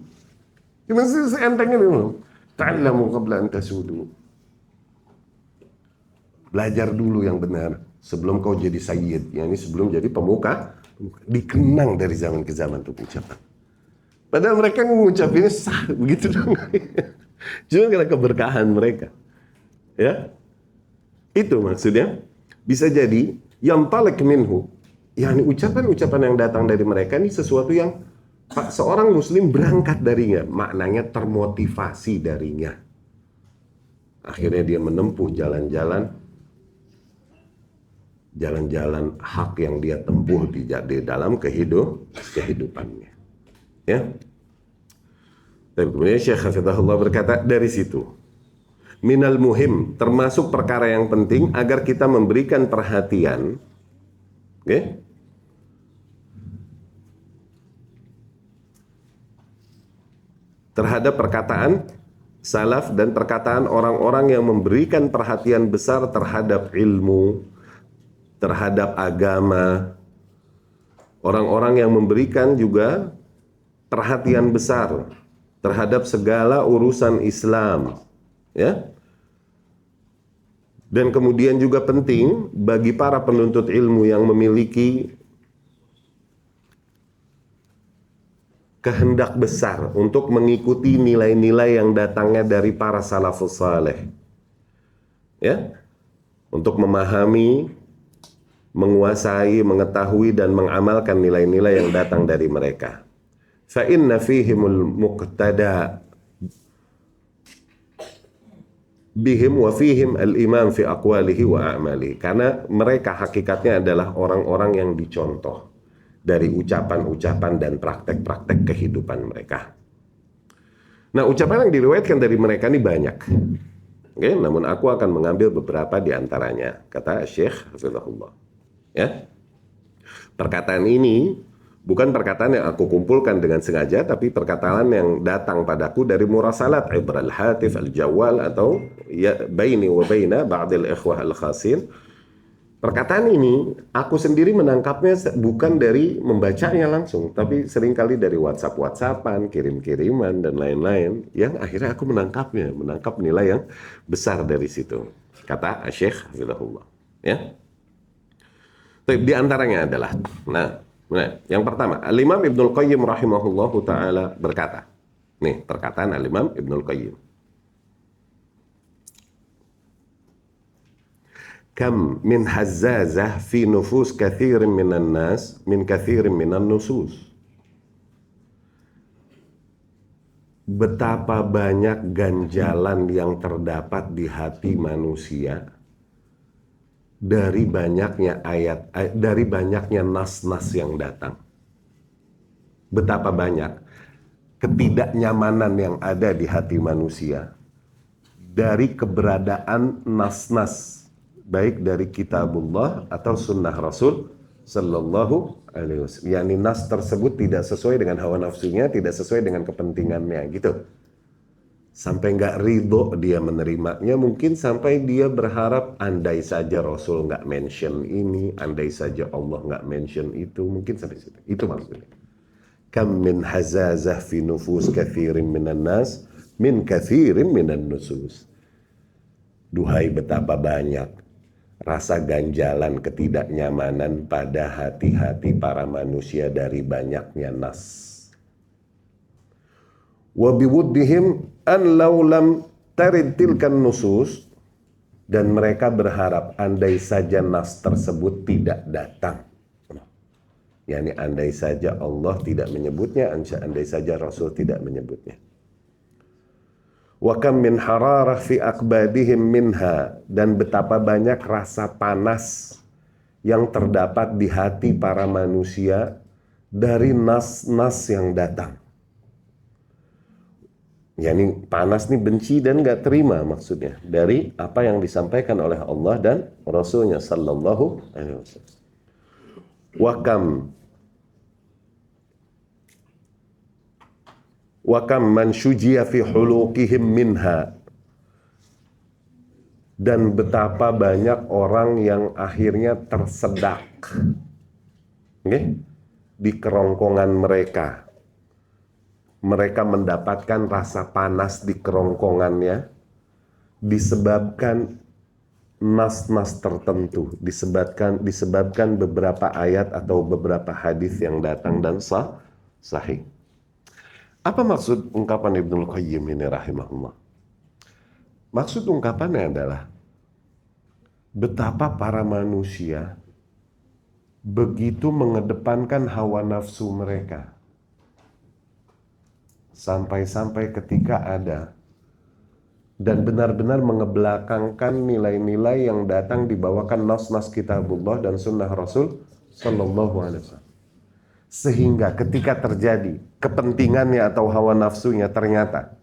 Cuma seentengnya memang. Ta'allamu qabla an tasudu. Belajar dulu yang benar sebelum kau jadi sayyid, yakni sebelum jadi pemuka. Dikenang dari zaman ke zaman tuh ucapan. Padahal mereka mengucapinnya sah begitu dong. Cuma karena keberkahan mereka. Ya. Itu maksudnya. Bisa jadi yang talik minhu, yakni ucapan-ucapan yang datang dari mereka ini sesuatu yang seorang muslim berangkat darinya, maknanya termotivasi darinya. Akhirnya dia menempuh jalan-jalan hak yang dia tempuh di dalam kehidupannya. Ya. Dan kemudian Syekh Hafizahullah berkata, dari situ minal muhim, termasuk perkara yang penting agar kita memberikan perhatian, okay? terhadap perkataan salaf dan perkataan orang-orang yang memberikan perhatian besar terhadap ilmu, terhadap agama, orang-orang yang memberikan juga perhatian besar terhadap segala urusan Islam, ya. Dan kemudian juga penting bagi para penuntut ilmu yang memiliki kehendak besar untuk mengikuti nilai-nilai yang datangnya dari para salafus saleh, ya, untuk memahami, menguasai, mengetahui dan mengamalkan nilai-nilai yang datang dari mereka. Fa inna fihimul muqtada bihim wa fihim al-imam fi aqwalihi wa a'malihi. Karena mereka hakikatnya adalah orang-orang yang dicontoh dari ucapan-ucapan dan praktek-praktek kehidupan mereka. Nah, ucapan yang diriwayatkan dari mereka ini banyak. Oke, namun aku akan mengambil beberapa di antaranya, kata Syekh Hafizahullah. Ya. Perkataan ini bukan perkataan yang aku kumpulkan dengan sengaja, tapi perkataan yang datang padaku dari murasalat ibral hatif al-jawal atau ya baini wa baina ba'dil ikhwah al-khasin. Perkataan ini aku sendiri menangkapnya bukan dari membacanya langsung, tapi seringkali dari WhatsApp-WhatsAppan, kirim-kiriman dan lain-lain yang akhirnya aku menangkapnya, menangkap nilai yang besar dari situ. Kata Syekh Hafizahullah, ya. Di antaranya adalah, nah, yang pertama, Al-Imam Ibnul Qayyim rahimahullahu ta'ala berkata. Nih, perkataan Al-Imam Ibnul Qayyim. Kam min hazzazah fi nufus kathirin minan nas min kathirin minan nusus. Betapa banyak ganjalan yang terdapat di hati manusia dari banyaknya ayat, dari banyaknya nas-nas yang datang. Betapa banyak ketidaknyamanan yang ada di hati manusia dari keberadaan nas-nas, baik dari kitabullah atau sunnah Rasul Sallallahu Alaihi Wasallam. Yani nas tersebut tidak sesuai dengan hawa nafsunya, tidak sesuai dengan kepentingannya, gitu. Sampai nggak ridho dia menerimanya, mungkin sampai dia berharap andai saja Rasul nggak mention ini, andai saja Allah nggak mention itu, mungkin sampai situ. Itu maksudnya. Kam min hazazah fi nufus kathirin minan nas min kathirin minan nusus. Duhai betapa banyak rasa ganjalan ketidaknyamanan pada hati-hati para manusia dari banyaknya nas. Wa biwuddihim an law lam tarid tilkan nusus, dan mereka berharap andai saja nas tersebut tidak datang. Yani andai saja Allah tidak menyebutnya, andai saja Rasul tidak menyebutnya. Wa kam min hararah fi akbadihim minha, dan betapa banyak rasa panas yang terdapat di hati para manusia dari nas-nas yang datang. Yani panas nih, benci dan gak terima maksudnya dari apa yang disampaikan oleh Allah dan Rasulnya Sallallahu Alaihi Wasallam. Wa kam man syujiya fi huluqihim minha, dan betapa banyak orang yang akhirnya tersedak, okay, di kerongkongan mereka. Mereka mendapatkan rasa panas di kerongkongannya disebabkan nas-nas tertentu, disebabkan beberapa ayat atau beberapa hadis yang datang dan sahih. Apa maksud ungkapan Ibnul Qayyim ini rahimahullah? Maksud ungkapannya adalah betapa para manusia begitu mengedepankan hawa nafsu mereka. Sampai-sampai ketika ada dan benar-benar mengebelakangkan nilai-nilai yang datang dibawakan nas-nas kitabullah dan sunnah Rasul Sallallahu Alaihi Wasallam. Sehingga ketika terjadi kepentingannya atau hawa nafsunya ternyata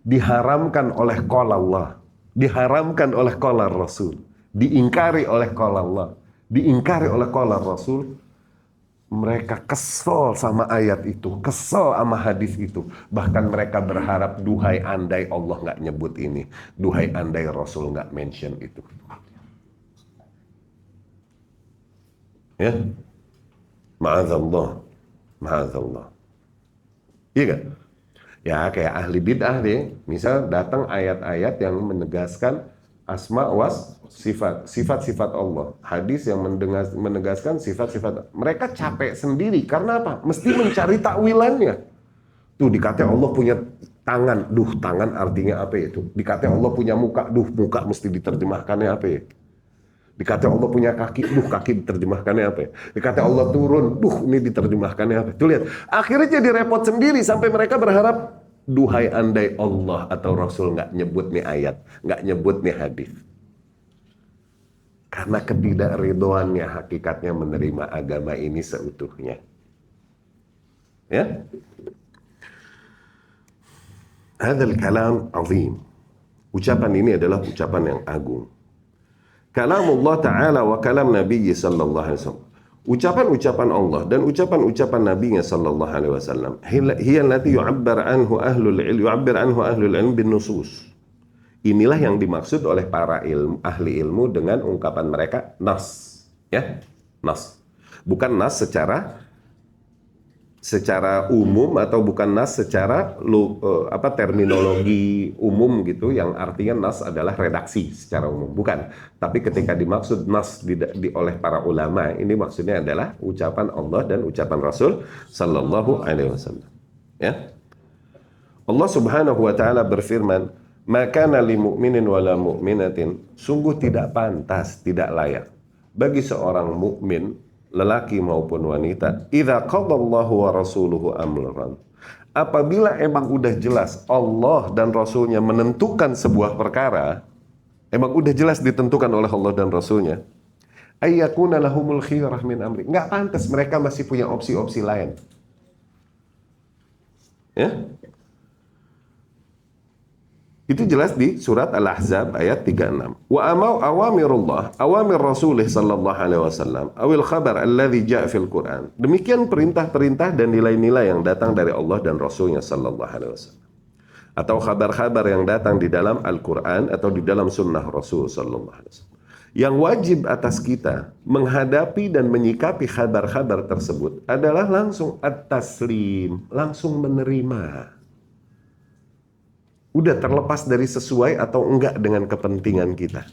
diharamkan oleh qala Allah, diharamkan oleh qala Rasul, diingkari oleh qala Allah, diingkari oleh qala Rasul, Mereka kesel sama ayat itu, kesel sama hadis itu. Bahkan mereka berharap, duhai andai Allah nggak nyebut ini, duhai andai Rasul nggak mention itu. Ya, ma'adzallah, ma'adzallah. Iya gak? Ya kayak ahli bid'ah deh, misal datang ayat-ayat yang menegaskan asma was sifat-sifat Allah, hadis yang menegaskan sifat-sifat. Mereka capek sendiri karena apa? Mesti mencari takwilannya. Tuh dikata Allah punya tangan, tangan artinya apa itu? Dikata Allah punya muka, muka mesti diterjemahkannya apa ya? Dikata Allah punya kaki, kaki diterjemahkannya apa ya? Dikata Allah turun, ini diterjemahkannya apa? Tuh lihat, akhirnya jadi repot sendiri sampai mereka berharap, duhai andai Allah atau Rasul nggak nyebut nih ayat, nggak nyebut nih hadis. Karena ketidakridhoannya hakikatnya menerima agama ini seutuhnya. Ya? Hadzal kalam azim. Ucapan ini adalah ucapan yang agung. Kalamullah Ta'ala wa kalam Nabi sallallahu alaihi wasallam. Ucapan-ucapan Allah dan ucapan-ucapan Nabi-Nya sallallahu alaihi wasallam. Hiya allati yu'abbar anhu ahlul ilm bin nusus. Inilah yang dimaksud oleh para ahli ilmu dengan ungkapan mereka nas. Ya, nas. Bukan nas secara umum atau bukan nas secara terminologi umum gitu yang artinya nas adalah redaksi secara umum, bukan. Tapi ketika dimaksud nas oleh para ulama, ini maksudnya adalah ucapan Allah dan ucapan Rasul sallallahu alaihi wasallam. Ya. Allah Subhanahu wa taala berfirman, "Maka lil mu'minin wala mu'minatin", sungguh tidak pantas, tidak layak bagi seorang mukmin lelaki maupun wanita, idza qadallahu wa rasuluhu amran, apabila emang udah jelas Allah dan Rasulnya menentukan sebuah perkara, emang udah jelas ditentukan oleh Allah dan Rasulnya, ayyakuna lahumul khiyarah min amri, nggak pantas mereka masih punya opsi-opsi lain. Ya, itu jelas di surat Al-Ahzab ayat 36. Wa awamirullah, awamir Rasulih sallallahu alaihi wasallam, awil khabar alladhi ja'a fil Quran. Demikian perintah-perintah dan nilai-nilai yang datang dari Allah dan Rasulnya sallallahu alaihi wasallam. Atau kabar-kabar yang datang di dalam Al-Quran atau di dalam sunnah Rasul sallallahu alaihi wasallam. Yang wajib atas kita menghadapi dan menyikapi kabar-kabar tersebut adalah langsung at-taslim, langsung menerima. Udah terlepas dari sesuai atau enggak dengan kepentingan kita.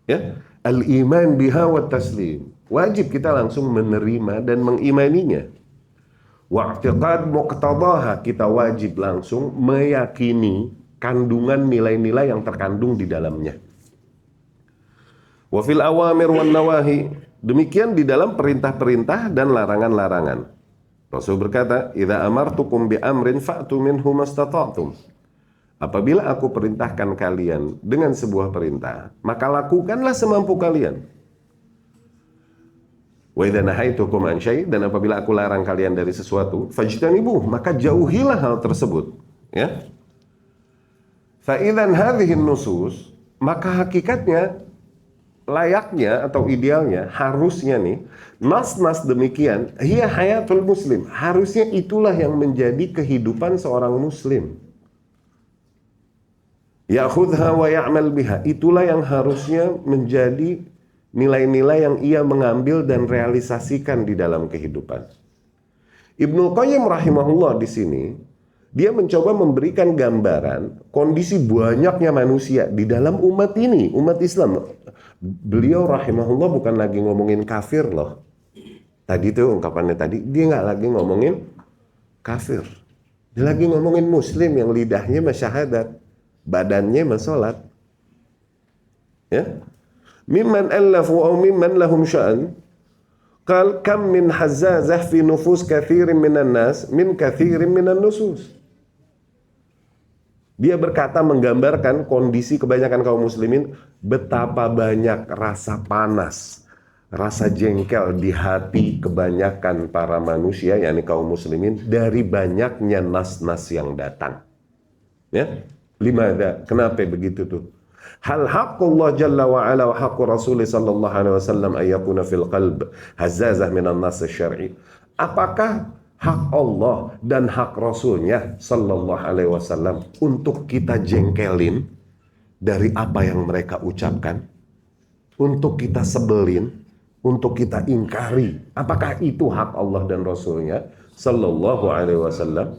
Ya, al-iman biha wa taslim. Wajib kita langsung menerima dan mengimaninya. Wa i'tiqad muqtadaha, kita wajib langsung meyakini kandungan nilai-nilai yang terkandung di dalamnya. Wa fil awamir wan nawahi, demikian di dalam perintah-perintah dan larangan-larangan. Rasul berkata, "Idza amartukum bi amrin fa'tu minhu mastata'tum." Apabila aku perintahkan kalian dengan sebuah perintah, maka lakukanlah semampu kalian. Wa idza nahaitukum an syai', dan apabila aku larang kalian dari sesuatu, fajtanibuh, maka jauhilah hal tersebut. Ya. Fa idzan hadhihi nusus, maka hakikatnya, layaknya atau idealnya, harusnya nih, nas-nas demikian, hiya hayatul muslim, harusnya itulah yang menjadi kehidupan seorang muslim. Ya'khudha wa ya'mal biha, itulah yang harusnya menjadi nilai-nilai yang ia mengambil dan realisasikan di dalam kehidupan. Ibnu Qayyim rahimahullah di sini, dia mencoba memberikan gambaran kondisi banyaknya manusia di dalam umat ini, umat Islam. Beliau rahimahullah bukan lagi ngomongin kafir loh. Tadi tuh ungkapannya tadi, dia nggak lagi ngomongin kafir. Dia lagi ngomongin muslim yang lidahnya masyahadat, badannya mensolat. Ya. Mimman allafu aw mimman lahum sya'an. Qal kam min hazzazah fi nufus kathirin minan nas min kathirin minan nusus. Dia berkata menggambarkan kondisi kebanyakan kaum muslimin, betapa banyak rasa panas, rasa jengkel di hati kebanyakan para manusia, yakni kaum muslimin, dari banyaknya nas-nas yang datang. Ya. Limada, kenapa begitu tuh? Hal haqqullah jalla wa ala wa haqqu rasulih sallallahu alaihi wasallam ayyakuna fil qalb hazazah minan nas syar'i. Apakah hak Allah dan hak Rasulnya sallallahu alaihi wasallam untuk kita jengkelin dari apa yang mereka ucapkan, untuk kita sebelin, untuk kita ingkari? Apakah itu hak Allah dan Rasulnya sallallahu alaihi wasallam?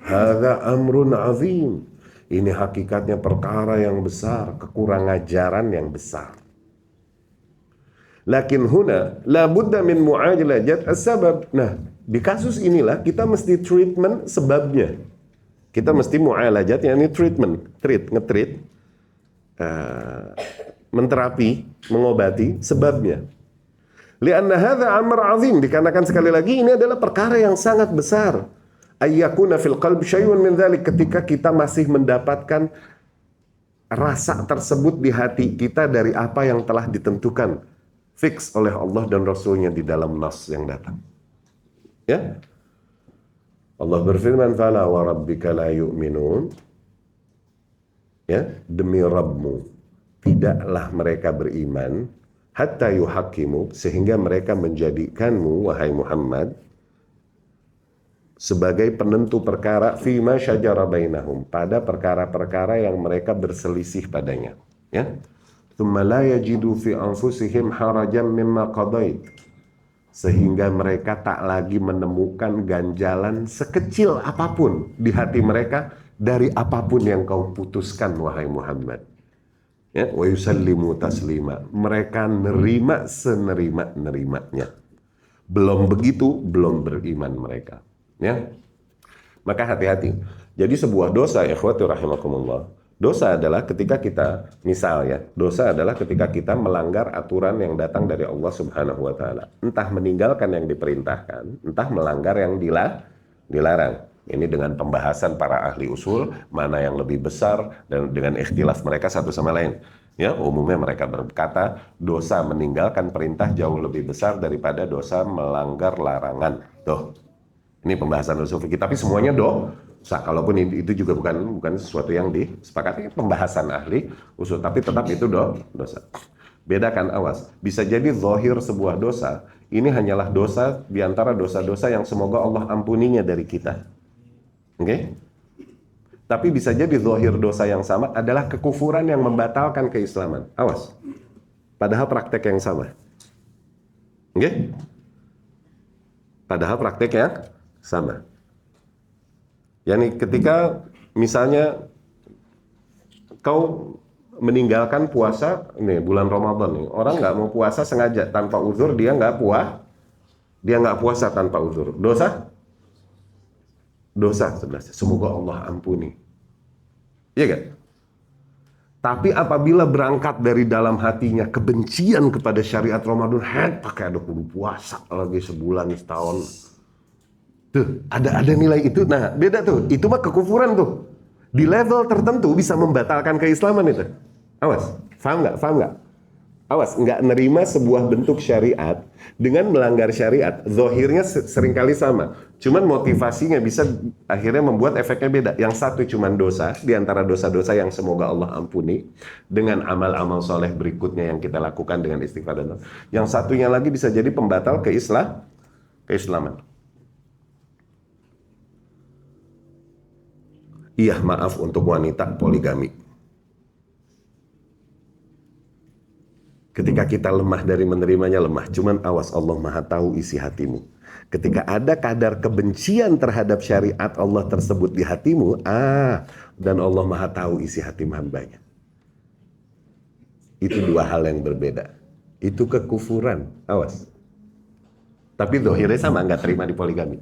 Hadza amrun azim. Ini hakikatnya perkara yang besar, kekurangan ajaran yang besar. Lakin huna la budda min mu'alajat as-sabab. Nah, di kasus inilah kita mesti treatment sebabnya. Kita mesti mu'alajat, yakni treatment, ngetreat, menterapi, mengobati sebabnya. Lianna hadza amr azim, dikarenakan sekali lagi ini adalah perkara yang sangat besar. Ayyakuna fil qalb syai'un min dzalik, ketika kita masih mendapatkan rasa tersebut di hati kita dari apa yang telah ditentukan fix oleh Allah dan Rasulnya di dalam nas yang datang. Ya, Allah berfirman, fala wa rabbika la yu'minun, ya, demi Rabbmu tidaklah mereka beriman, hatta yuhakimu, sehingga mereka menjadikanmu wahai Muhammad sebagai penentu perkara fima syajara bainahum, pada perkara-perkara yang mereka berselisih padanya, ya. Tsumma la yajidu fi anfusihim harajan mimma qadait, sehingga mereka tak lagi menemukan ganjalan sekecil apapun di hati mereka dari apapun yang kau putuskan wahai Muhammad. Ya, wa yusallimu taslima, mereka nerima senerima-nerimanya. Belum begitu, belum beriman mereka. Ya, maka hati-hati. Jadi sebuah dosa, ikhwati rahimakumullah, dosa adalah ketika kita, misal ya, dosa adalah ketika kita melanggar aturan yang datang dari Allah Subhanahu wa taala. Entah meninggalkan yang diperintahkan, entah melanggar yang dilarang. Ini dengan pembahasan para ahli usul, mana yang lebih besar, dan dengan ikhtilaf mereka satu sama lain. Ya, umumnya mereka berkata dosa meninggalkan perintah jauh lebih besar daripada dosa melanggar larangan. Tuh. Ini pembahasan usul fikih, tapi semuanya dosa. Kalaupun itu juga bukan sesuatu yang disepakati, pembahasan ahli usul, tapi tetap itu dosa. Bedakan, awas. Bisa jadi zahir sebuah dosa, ini hanyalah dosa di antara dosa-dosa yang semoga Allah ampuninya dari kita. Oke? Tapi bisa jadi zahir dosa yang sama adalah kekufuran yang membatalkan keislaman. Awas. Padahal praktek yang sama. Oke? Padahal praktek yang sama. Yani ketika misalnya kau meninggalkan puasa, ini bulan Ramadan nih, orang nggak mau puasa sengaja tanpa uzur, dia nggak puasa tanpa uzur. Dosa sebenarnya. Semoga Allah ampuni. Iya kan? Tapi apabila berangkat dari dalam hatinya kebencian kepada syariat Ramadan, pakai ada kudu puasa lagi sebulan setahun. Tuh, ada nilai itu. Nah, beda tuh. Itu mah kekufuran tuh. Di level tertentu bisa membatalkan keislaman itu. Awas, paham nggak? Awas, nggak nerima sebuah bentuk syariat dengan melanggar syariat. Zohirnya seringkali sama. Cuman motivasinya bisa akhirnya membuat efeknya beda. Yang satu cuman dosa, di antara dosa-dosa yang semoga Allah ampuni, dengan amal-amal soleh berikutnya yang kita lakukan dengan istighfar dan doa. Yang satunya lagi bisa jadi pembatal keislaman. Iya, maaf untuk wanita poligami. Ketika kita lemah dari menerimanya, lemah. Cuman awas, Allah Maha tahu isi hatimu. Ketika ada kadar kebencian terhadap syariat Allah tersebut di hatimu, dan Allah Maha tahu isi hati hambanya. Itu dua hal yang berbeda. Itu kekufuran, awas. Tapi dohirnya sama, nggak terima di poligami.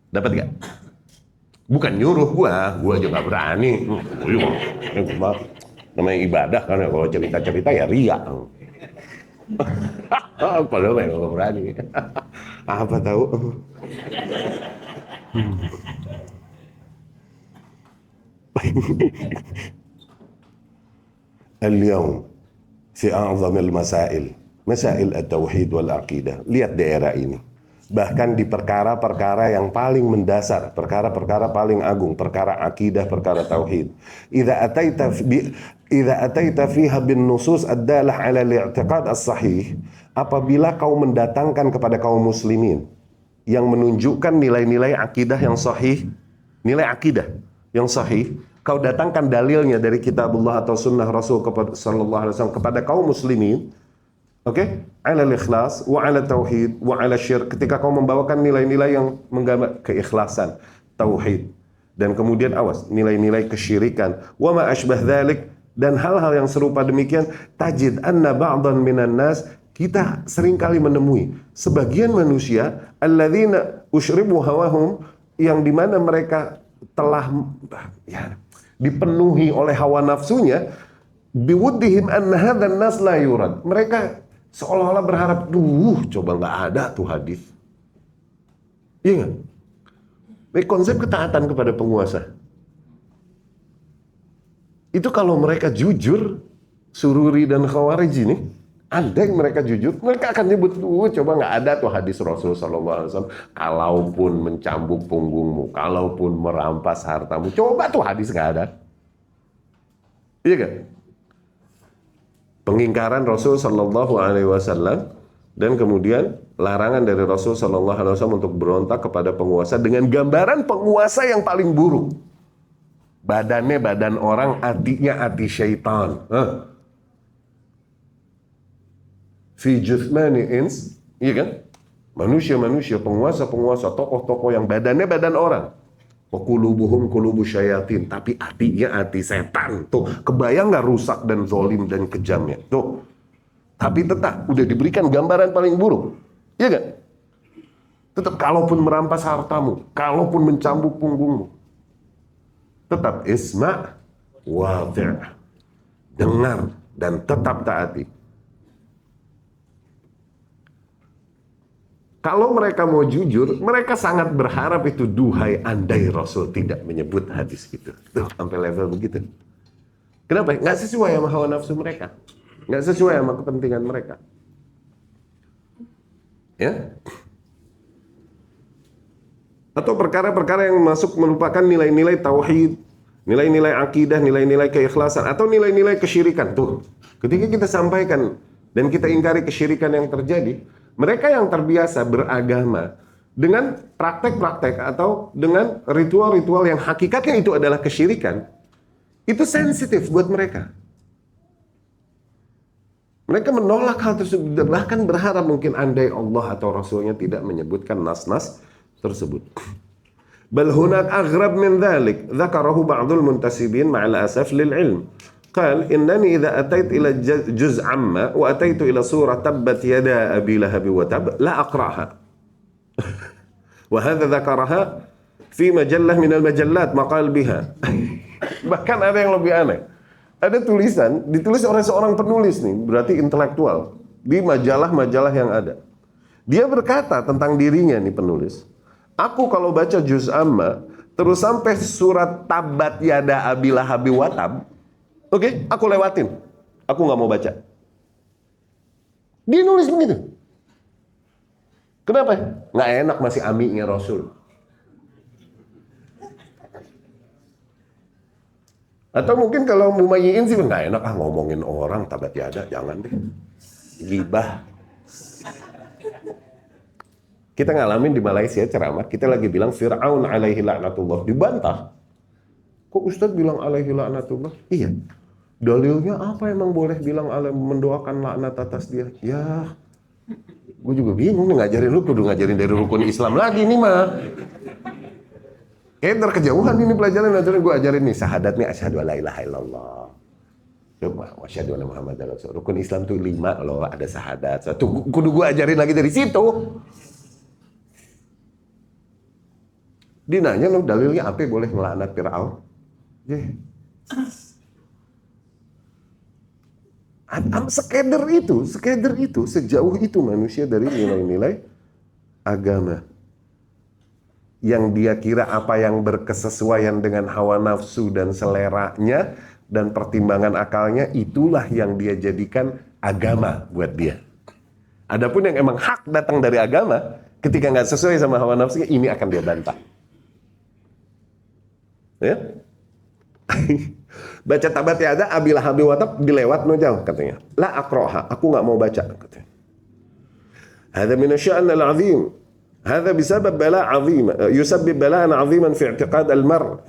Dapat nggak? Bukan nyuruh gua juga nggak berani. Namanya ibadah kan, kalau cerita-cerita ya riya. Padahal nggak berani. Apa tahu? Al-yawm fi a'zamil masail at-tauhid wal aqidah. Lihat daerah ini. Bahkan di perkara-perkara yang paling mendasar, perkara-perkara paling agung, perkara akidah, perkara tauhid. Idza ataita fiha bin nusus ad-dalah 'ala al-i'tiqad as-sahih, apabila kau mendatangkan kepada kaum muslimin yang menunjukkan nilai-nilai akidah yang sahih, nilai akidah yang sahih, kau datangkan dalilnya dari kitabullah atau sunnah Rasul sallallahu alaihi wasallam kepada kaum muslimin. Oke, ala ikhlas, wa ala tauhid, wa ala syirk. Ketika kau membawakan nilai-nilai yang menggambar keikhlasan, tauhid, dan kemudian awas, nilai-nilai kesyirikan, wa ma ashbah dzalik, dan hal-hal yang serupa demikian, tajid anna ba'dhan minan nas, kita seringkali menemui sebagian manusia alladzina usyribu hawahum, yang dimana mereka telah dipenuhi oleh hawa nafsunya, biwuddihim anna hadzal nas la yurad. Mereka seolah-olah berharap, coba nggak ada tuh hadis. Iya nggak? Baik, konsep ketaatan kepada penguasa. Itu kalau mereka jujur, Sururi dan Khawarij ini, ada yang mereka jujur, mereka akan nyebut, coba nggak ada tuh hadis Rasul sallallahu alaihi wasallam, kalaupun mencambuk punggungmu, kalaupun merampas hartamu, coba tuh hadis nggak ada. Iya kan? Pengingkaran Rasul sallallahu alaihi wasallam dan kemudian larangan dari Rasul sallallahu alaihi wasallam untuk berontak kepada penguasa dengan gambaran penguasa yang paling buruk. Badannya badan orang, hatinya hati syaitan. Fi juthmani ins, iya kan? Manusia-manusia, penguasa-penguasa, tokoh-tokoh yang badannya badan orang. Qulubuhum qulubu syayatin, tapi hatinya hati setan. Tuh, kebayang nggak rusak dan zolim dan kejamnya? Tuh. Tapi tetap udah diberikan gambaran paling buruk. Iya kan? Tetap kalaupun merampas hartamu, kalaupun mencambuk punggungmu, tetap isma' wati', dengar dan tetap taati. Kalau mereka mau jujur, mereka sangat berharap itu, duhai andai Rasul tidak menyebut hadis gitu. Tuh, sampai level begitu. Kenapa? Nggak sesuai sama hawa nafsu mereka. Nggak sesuai sama kepentingan mereka. Ya? Atau perkara-perkara yang masuk merupakan nilai-nilai tauhid, nilai-nilai akidah, nilai-nilai keikhlasan, atau nilai-nilai kesyirikan. Tuh, ketika kita sampaikan dan kita ingkari kesyirikan yang terjadi, mereka yang terbiasa beragama dengan praktek-praktek atau dengan ritual-ritual yang hakikatnya itu adalah kesyirikan, itu sensitif buat mereka. Mereka menolak hal tersebut, bahkan berharap mungkin andai Allah atau Rasulnya tidak menyebutkan nas-nas tersebut. Bal hunak aghrab min dhalik, dzakarahu ba'dul muntasibin ma'al asaf lil ilm. Qal innani idza atait ila juz' amma wa ataitu ila surah tabbat yada abi lahab wa tab la aqra'ha. Wa hadha dzakaraha fi majallah min al-majallat maqal biha. Bahkan ada yang lebih aneh. Ada tulisan ditulis oleh seorang penulis nih, berarti intelektual, di majalah-majalah yang ada. Dia berkata tentang dirinya nih penulis, aku kalau baca juz amma terus sampai surat tabbat yada abi lahab wa tab, oke, aku lewatin. Aku nggak mau baca. Dia nulis begitu. Kenapa? Nggak enak masih amiknya Rasul. Atau mungkin kalau mumayyi'in sih nggak enak ngomongin orang tabat yada, jangan deh. Gibah. Kita ngalamin di Malaysia ceramah, kita lagi bilang Fir'aun alaihi la'natullah, dibantah. Kok Ustadz bilang alaihi la'natullah? Iya. Dalilnya apa emang boleh bilang mendoakan laknat atas dia? Ya, gue juga bingung nih, ngajarin lu kudu ngajarin dari rukun Islam lagi nih mah. Kayak terkejauhan ini pelajaran, gue ajarin nih syahadat nih, asyhadu alla ilaha illallah, wa asyhadu anna muhammadar rasul. Rukun Islam tuh 5 loh, ada syahadat. Tuh kudu gue ajarin lagi dari situ. Dia nanya lu dalilnya apa boleh melaknat Fir'aun? Sekedar itu, sejauh itu manusia dari nilai-nilai agama. Yang dia kira apa yang berkesesuaian dengan hawa nafsu dan seleranya dan pertimbangan akalnya, itulah yang dia jadikan agama buat dia. Adapun yang emang hak datang dari agama, Ketika nggak sesuai sama hawa nafsunya, ini akan dia bantah. Ya? Baca tabat yada abilah habi watab dilewat no jauh katanya. La akroha, aku nggak mau baca katanya. Hada minasya'an al-azim. Hada bisabab bala' azim. Yusabbib bala'an aziman fi i'tiqad al-mar.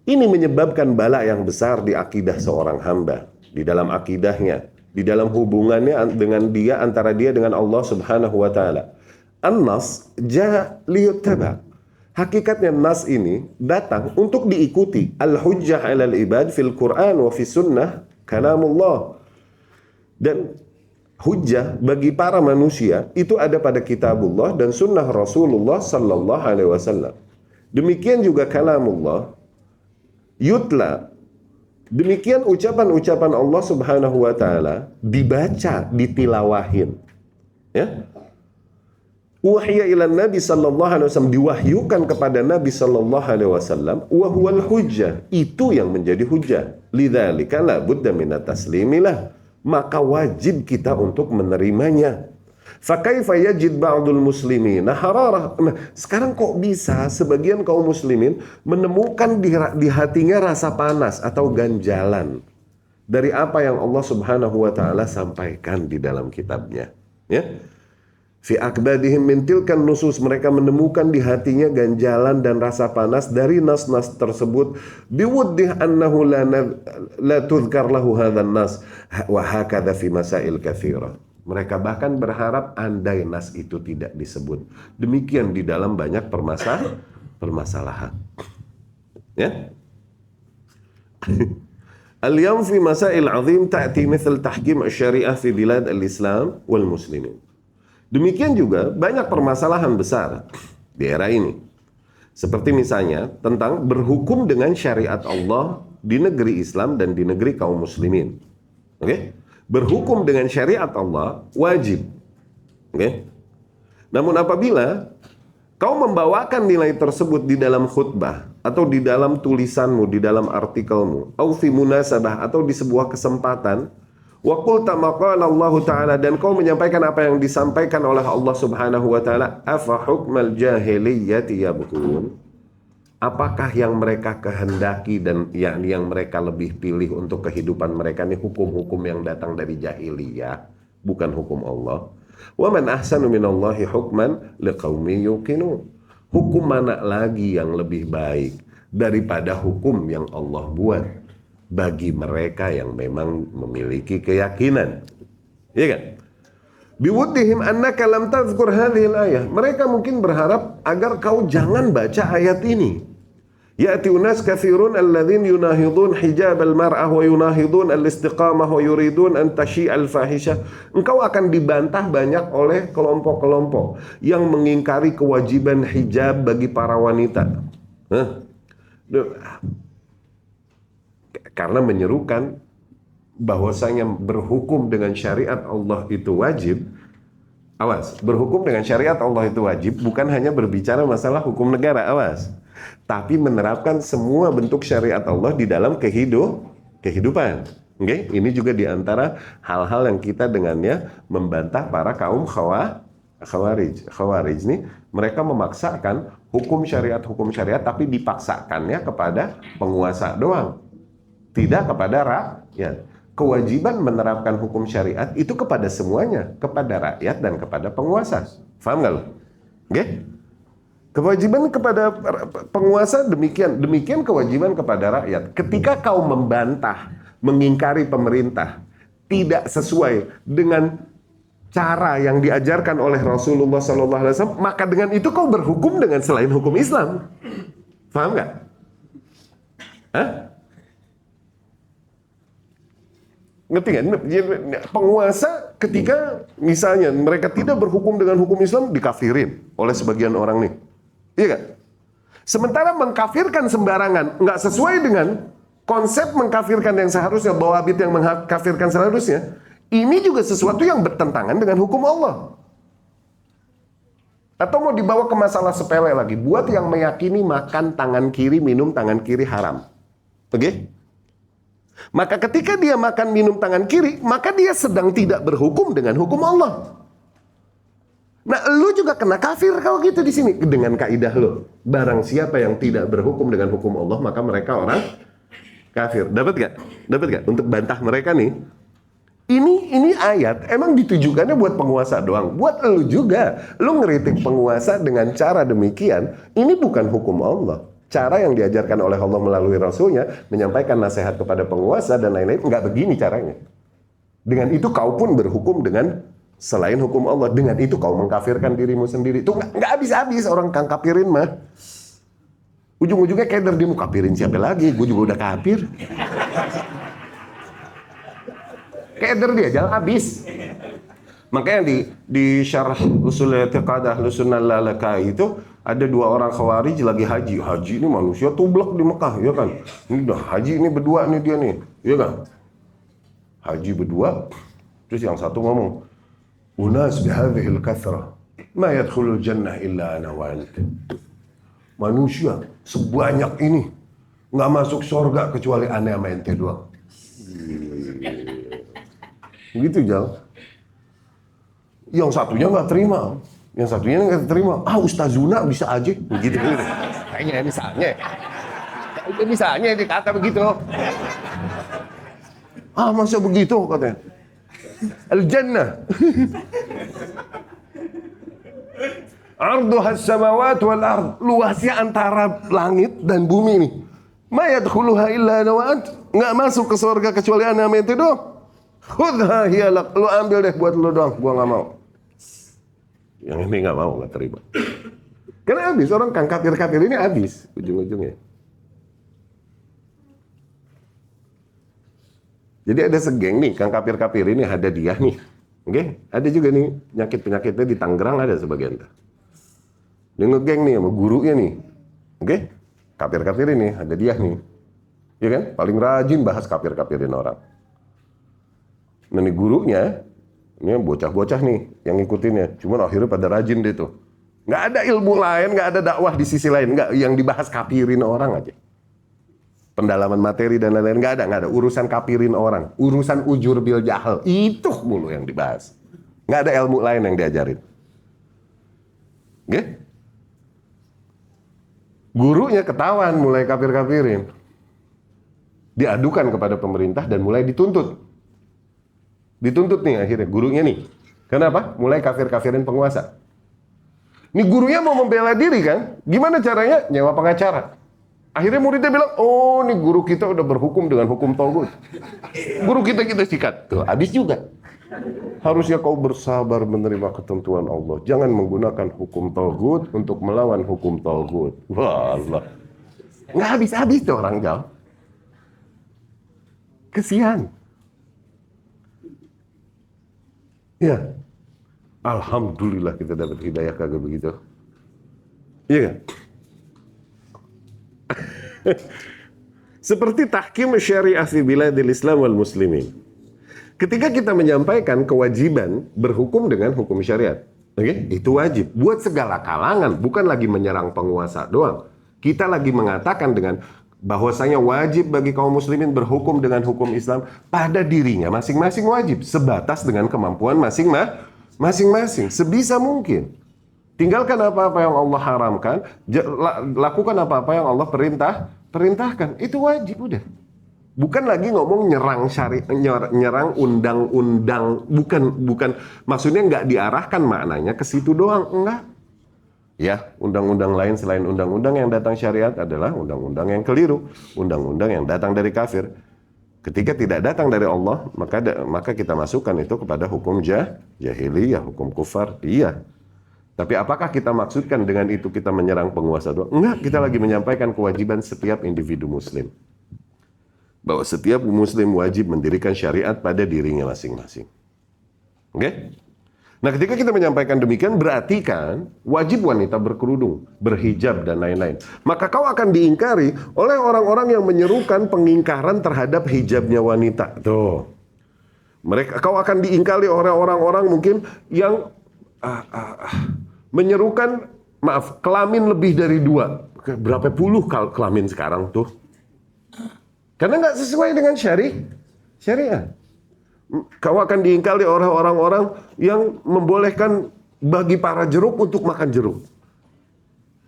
Ini menyebabkan bala yang besar di akidah seorang hamba, di dalam akidahnya, di dalam hubungannya dengan dia, antara dia dengan Allah Subhanahu wa taala. An-nas ja'a liyuttaba. Hakikatnya nas ini datang untuk diikuti. Al-hujjah 'alal ibad fil Qur'an wa fi sunnah kalamullah. Dan hujjah bagi para manusia itu ada pada kitabullah dan sunnah Rasulullah sallallahu alaihi wasallam. Demikian juga kalamullah yutla. Demikian ucapan-ucapan Allah Subhanahu wa taala dibaca, ditilawahin. Ya. Wahya ila Nabi sallallahu alaihi wasallam, diwahyukan kepada Nabi sallallahu alaihi wasallam, wa huwal hujjah, itu yang menjadi hujjah. Lidzalika la budda min taslimilah, maka wajib kita untuk menerimanya. Fa kaifa yajid ba'dul muslimin hararah. Nah, sekarang kok bisa sebagian kaum muslimin menemukan di hatinya rasa panas atau ganjalan dari apa yang Allah Subhanahu wa taala sampaikan di dalam kitabnya, ya? Fi akbadihim min tilkan nusus, mereka menemukan di hatinya ganjalan dan rasa panas dari nas-nas tersebut. Biwuddih annahu la tudhkar lahu hadzal nas wa hakadha fi masail katsira. Mereka bahkan berharap andai nas itu tidak disebut. Demikian di dalam banyak permasalahan. Ya. Al-yawm fi masail azim ta'ti mithl tahkim asy-syari'ah fi bilad al-Islam wal muslimin. Demikian juga banyak permasalahan besar di era ini. Seperti misalnya tentang berhukum dengan syariat Allah di negeri Islam dan di negeri kaum muslimin. Oke? Berhukum dengan syariat Allah wajib. Oke? Namun apabila kau membawakan nilai tersebut di dalam khutbah atau di dalam tulisanmu, di dalam artikelmu, au fi munasabah, atau di sebuah kesempatan, wa qulta ma qala Allah Ta'ala, dan kau menyampaikan apa yang disampaikan oleh Allah Subhanahu wa taala, afa hukmal jahiliyyati yabghun, apakah yang mereka kehendaki dan yang mereka lebih pilih untuk kehidupan mereka ini hukum-hukum yang datang dari jahiliyah, bukan hukum Allah. Wa man ahsanu minallahi hukman liqaumin yuqinun. Hukum mana lagi yang lebih baik daripada hukum yang Allah buat bagi mereka yang memang memiliki keyakinan, ya kan? Biwuddihim annaka lam tadhkur hadhil ayah. Mereka mungkin berharap agar kau jangan baca ayat ini. Ya'ti unas katsirun alladzin yunahidun hijab al-mar'ah wa yunahidun al-istiqamah wa yuridun an tashi'a al-fahisha. Engkau akan dibantah banyak oleh kelompok-kelompok yang mengingkari kewajiban hijab bagi para wanita. Karena menyerukan bahwasanya berhukum dengan syariat Allah itu wajib. Awas, berhukum dengan syariat Allah itu wajib bukan hanya berbicara masalah hukum negara, awas. Tapi menerapkan semua bentuk syariat Allah di dalam kehidupan. Okay? Ini juga diantara hal-hal yang kita dengannya membantah para kaum khawarij. Khawarij ini mereka memaksakan hukum syariat tapi dipaksakannya kepada penguasa doang. Tidak kepada rakyat. Kewajiban menerapkan hukum syariat itu kepada semuanya, kepada rakyat dan kepada penguasa. Faham nggak lo? Oke? Kewajiban kepada penguasa demikian kewajiban kepada rakyat. Ketika kau membantah, mengingkari pemerintah, tidak sesuai dengan cara yang diajarkan oleh Rasulullah SAW, maka dengan itu kau berhukum dengan selain hukum Islam. Faham nggak? Hah? Ngerti nggak? Penguasa ketika misalnya mereka tidak berhukum dengan hukum Islam, dikafirin oleh sebagian orang nih, iya kan? Sementara mengkafirkan sembarangan, nggak sesuai dengan konsep mengkafirkan yang seharusnya, dawabit yang mengkafirkan seharusnya, ini juga sesuatu yang bertentangan dengan hukum Allah. Atau mau dibawa ke masalah sepele lagi, buat yang meyakini makan tangan kiri, minum tangan kiri haram, oke? Maka ketika dia makan minum tangan kiri, maka dia sedang tidak berhukum dengan hukum Allah. Nah, lu juga kena kafir kalau gitu di sini dengan kaidah lu. Barang siapa yang tidak berhukum dengan hukum Allah, maka mereka orang kafir. Dapat gak? Dapat gak? Untuk bantah mereka nih. Ini ayat emang ditujukannya buat penguasa doang. Buat lu juga. Lu ngeritik penguasa dengan cara demikian, ini bukan hukum Allah. Cara yang diajarkan oleh Allah melalui Rasulnya, menyampaikan nasihat kepada penguasa dan lain-lain, nggak begini caranya. Dengan itu kau pun berhukum dengan selain hukum Allah. Dengan itu kau mengkafirkan dirimu sendiri. Itu nggak habis-habis orang kang kafirin mah. Ujung-ujungnya keder, dia mau kafirin siapa lagi? Gue juga udah kafir. Keder dia, jalan habis. Makanya di syarah usul i'tiqad Ahlus Sunnah Lalaka'i itu ada dua orang khawarij lagi haji. Haji ini manusia tublek di Mekah, ya kan? Ini udah haji ini berdua nih dia nih, ya kan? Haji berdua, terus yang satu ngomong, "Unas bihadhil kathrah, ma yadkhulul jannah illa ana wa anta." Manusia sebanyak ini nggak masuk surga kecuali aneh sama ente doang. Gitu Jal. Yang satunya nggak terima, Ustazuna bisa aja, begitu. Kayaknya misalnya dikata begitu. Masa begitu katanya. Al-Jannah. Arduhas samawat wal ard. Luasnya antara langit dan bumi nih. Ma yadkhuluha illa ana wa ant. Nggak masuk ke surga kecuali ana sama ente doang. Khudha hiya lak. Lu ambil deh buat lu doang, gua nggak mau. Yang ini nggak mau, nggak terima. Karena habis, orang kang kafir-kafir ini habis ujung-ujungnya. Jadi ada segeng nih, kang kafir-kafir ini ada dia nih. Oke? Ada juga nih penyakit-penyakitnya di Tangerang ada sebagian. Dia ngegeng nih sama gurunya nih. Oke? Kafir-kafir ini ada dia nih. Ya kan? Paling rajin bahas kafir-kafirin orang. Nah nih gurunya, ini bocah-bocah nih yang ngikutinnya. Cuman akhirnya pada rajin deh tuh. Nggak ada ilmu lain, nggak ada dakwah di sisi lain. Nggak, yang dibahas kafirin orang aja. Pendalaman materi dan lain-lain. Nggak ada. Urusan kafirin orang. Urusan ujur bil jahal. Itu mulu yang dibahas. Nggak ada ilmu lain yang diajarin. Oke? Gurunya ketahuan mulai kafir-kafirin. Diadukan kepada pemerintah dan mulai dituntut. Dituntut nih akhirnya, gurunya nih. Kenapa? Mulai kafir-kafirin penguasa. Nih gurunya mau membela diri kan? Gimana caranya? Nyewa pengacara. Akhirnya muridnya bilang, oh nih guru kita udah berhukum dengan hukum tauhid. Guru kita sikat. Tuh, habis juga. Harusnya kau bersabar menerima ketentuan Allah. Jangan menggunakan hukum tauhid untuk melawan hukum tauhid. Wah Allah. Nggak habis-habis tuh orang jauh. Kesian. Ya, alhamdulillah kita dapat hidayah kagak begitu. Iya kan? Seperti tahkim syariah fi biladil Islam wal muslimin. Ketika kita menyampaikan kewajiban berhukum dengan hukum syariat, itu wajib buat segala kalangan, bukan lagi menyerang penguasa doang. Kita lagi mengatakan dengan bahwasanya wajib bagi kaum muslimin berhukum dengan hukum Islam pada dirinya masing-masing wajib, sebatas dengan kemampuan masing-masing, sebisa mungkin. Tinggalkan apa-apa yang Allah haramkan, lakukan apa-apa yang Allah perintahkan. Itu wajib udah. Bukan lagi ngomong nyerang undang-undang, bukan maksudnya nggak diarahkan maknanya ke situ doang, enggak. Ya, undang-undang lain selain undang-undang yang datang syariat adalah undang-undang yang keliru, undang-undang yang datang dari kafir. Ketika tidak datang dari Allah, maka kita masukkan itu kepada hukum jahiliyah, hukum kufar. Iya. Tapi apakah kita maksudkan dengan itu kita menyerang penguasa doang? Enggak, kita lagi menyampaikan kewajiban setiap individu muslim. Bahwa setiap muslim wajib mendirikan syariat pada dirinya masing-masing. Oke? Nah, ketika kita menyampaikan demikian, berarti kan wajib wanita berkerudung, berhijab, dan lain-lain. Maka kau akan diingkari oleh orang-orang yang menyerukan pengingkaran terhadap hijabnya wanita. Tuh. Kau akan diingkari oleh orang-orang mungkin yang menyerukan, kelamin lebih dari 2. Berapa puluh kelamin sekarang tuh? Karena nggak sesuai dengan syariat. Kau akan diingkari oleh orang-orang yang membolehkan bagi para jeruk untuk makan jeruk.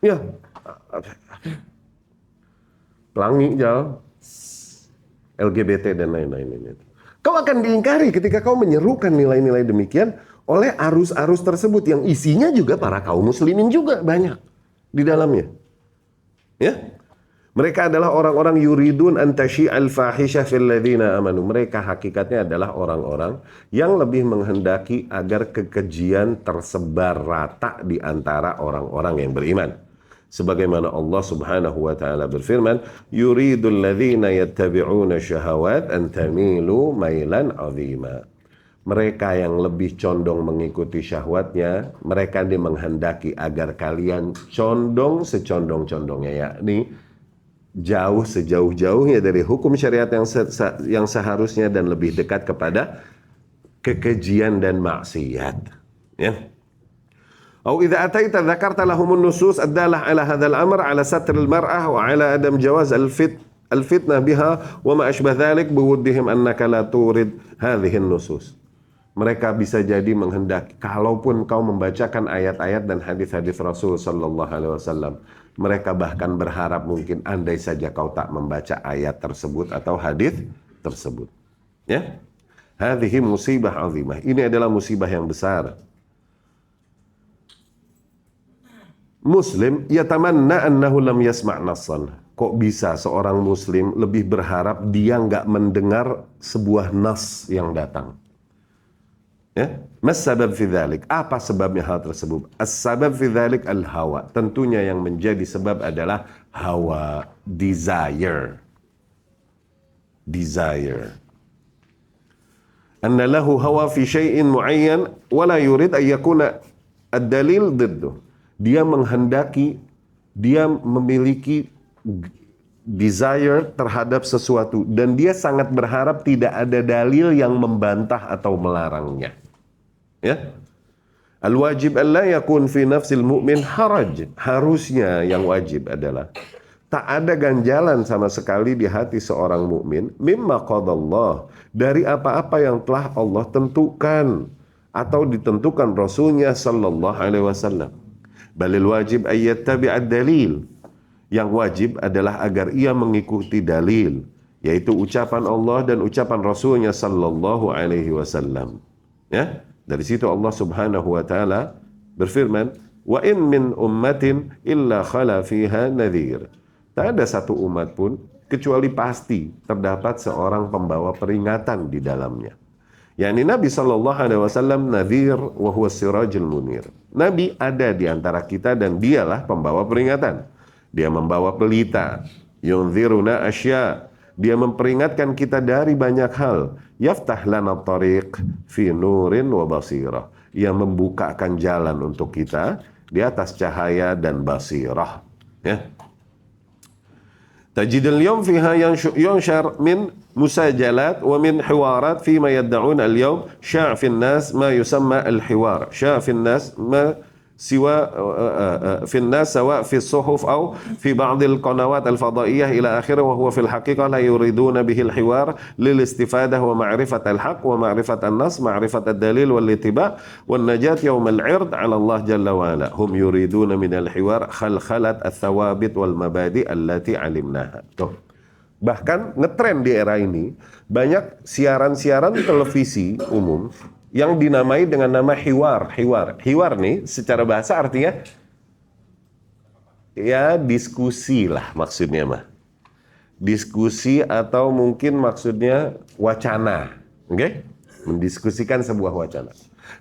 Ya, pelangi, jal, LGBT dan lain-lain. Kau akan diingkari ketika kau menyerukan nilai-nilai demikian oleh arus-arus tersebut yang isinya juga para kaum muslimin juga banyak di dalamnya. Ya, mereka adalah orang-orang yuridun an tasyi'al fahisyah fil ladzina amanu. Mereka hakikatnya adalah orang-orang yang lebih menghendaki agar kekejian tersebar rata di antara orang-orang yang beriman. Sebagaimana Allah Subhanahu wa taala berfirman, yuridul ladzina yattabi'una syahawat an tamilu mailan 'azima. Mereka yang lebih condong mengikuti syahwatnya, mereka menghendaki agar kalian condong secondong-condongnya, yakni jauh sejauh-jauhnya dari hukum syariat yang seharusnya dan lebih dekat kepada kekejian dan maksiat. Ya. أو إذا أتيت ذكرت لهم النصوص الدالة على هذا الأمر على ستر المرأة وعلى عدم جواز الفتنة بها وما أشبه ذلك بودهم أنك لا تورد هذه النصوص. Mereka bisa jadi menghendaki, kalaupun kau membacakan ayat-ayat dan hadis-hadis Rasul Sallallahu Alaihi Wasallam, mereka bahkan berharap mungkin andai saja kau tak membaca ayat tersebut atau hadis tersebut. Ya, hadhihi musibah azimah. Ini adalah musibah yang besar. Muslim yatamanna annahu lam yasma' nassan. Kok bisa seorang muslim lebih berharap dia nggak mendengar sebuah nas yang datang? Ya, mas sabab fi dzalik? Apa sebabnya hal tersebut? As-sabab fi dzalik al-hawa. Tentunya yang menjadi sebab adalah hawa, desire. Anna lahu hawa fi syai'in muayyan wa la yurid an yakuna ad-dalil didduh. Dia menghendaki, dia memiliki desire terhadap sesuatu dan dia sangat berharap tidak ada dalil yang membantah atau melarangnya. Ya. Al-wajib alla yakun fi nafsil mu'min haraj. Harusnya yang wajib adalah tak ada ganjalan sama sekali di hati seorang mukmin mimma qadallah, dari apa-apa yang telah Allah tentukan atau ditentukan Rasulnya sallallahu alaihi wasallam. Balil wajib ayat tabi'ad dalil. Yang wajib adalah agar ia mengikuti dalil, yaitu ucapan Allah dan ucapan Rasulnya sallallahu alaihi wasallam. Ya, dari situ Allah Subhanahu wa taala berfirman, "Wa in min ummatin illa khala fiha nadhir." Tak ada satu umat pun kecuali pasti terdapat seorang pembawa peringatan di dalamnya. yakni Nabi sallallahu alaihi wasallam nadhir wa huwa sirajul munir. Nabi ada di antara kita dan dialah pembawa peringatan. Dia membawa pelita, yunziruna asya. Dia memperingatkan kita dari banyak hal. Yaftah lana tariq fi nurin wa basirah. Ia membukakan jalan untuk kita di atas cahaya dan basirah. Ya. Tajidul yawm fiha yunshar min musajalat wa min hiwarat fima yadda'un al-yawm sya'a fi an-nas ma yusamma al-hiwar. Sya'a fi an-nas ma siwa fi an-nas sawa fi as-suhuf aw fi ba'd al-qanawat al-fada'iyyah ila akhirih wa huwa fi al-haqiqah la yuriduna bihi al-hiwar lil istifadah wa ma'rifat al-haq wa ma'rifat an-nas ma'rifat ad-dalil wal ittiba' wan najat yawm al-'ird 'ala Allah jalla wa ala. Hum yuriduna min al-hiwar khalkhalat ath-thawabit wal mabadi' allati 'alimnaha. Bahkan ngetren di era ini banyak siaran-siaran televisi umum yang dinamai dengan nama hiwar. Hiwar nih secara bahasa artinya ya diskusi lah maksudnya mah. Diskusi atau mungkin maksudnya wacana. Oke? Mendiskusikan sebuah wacana.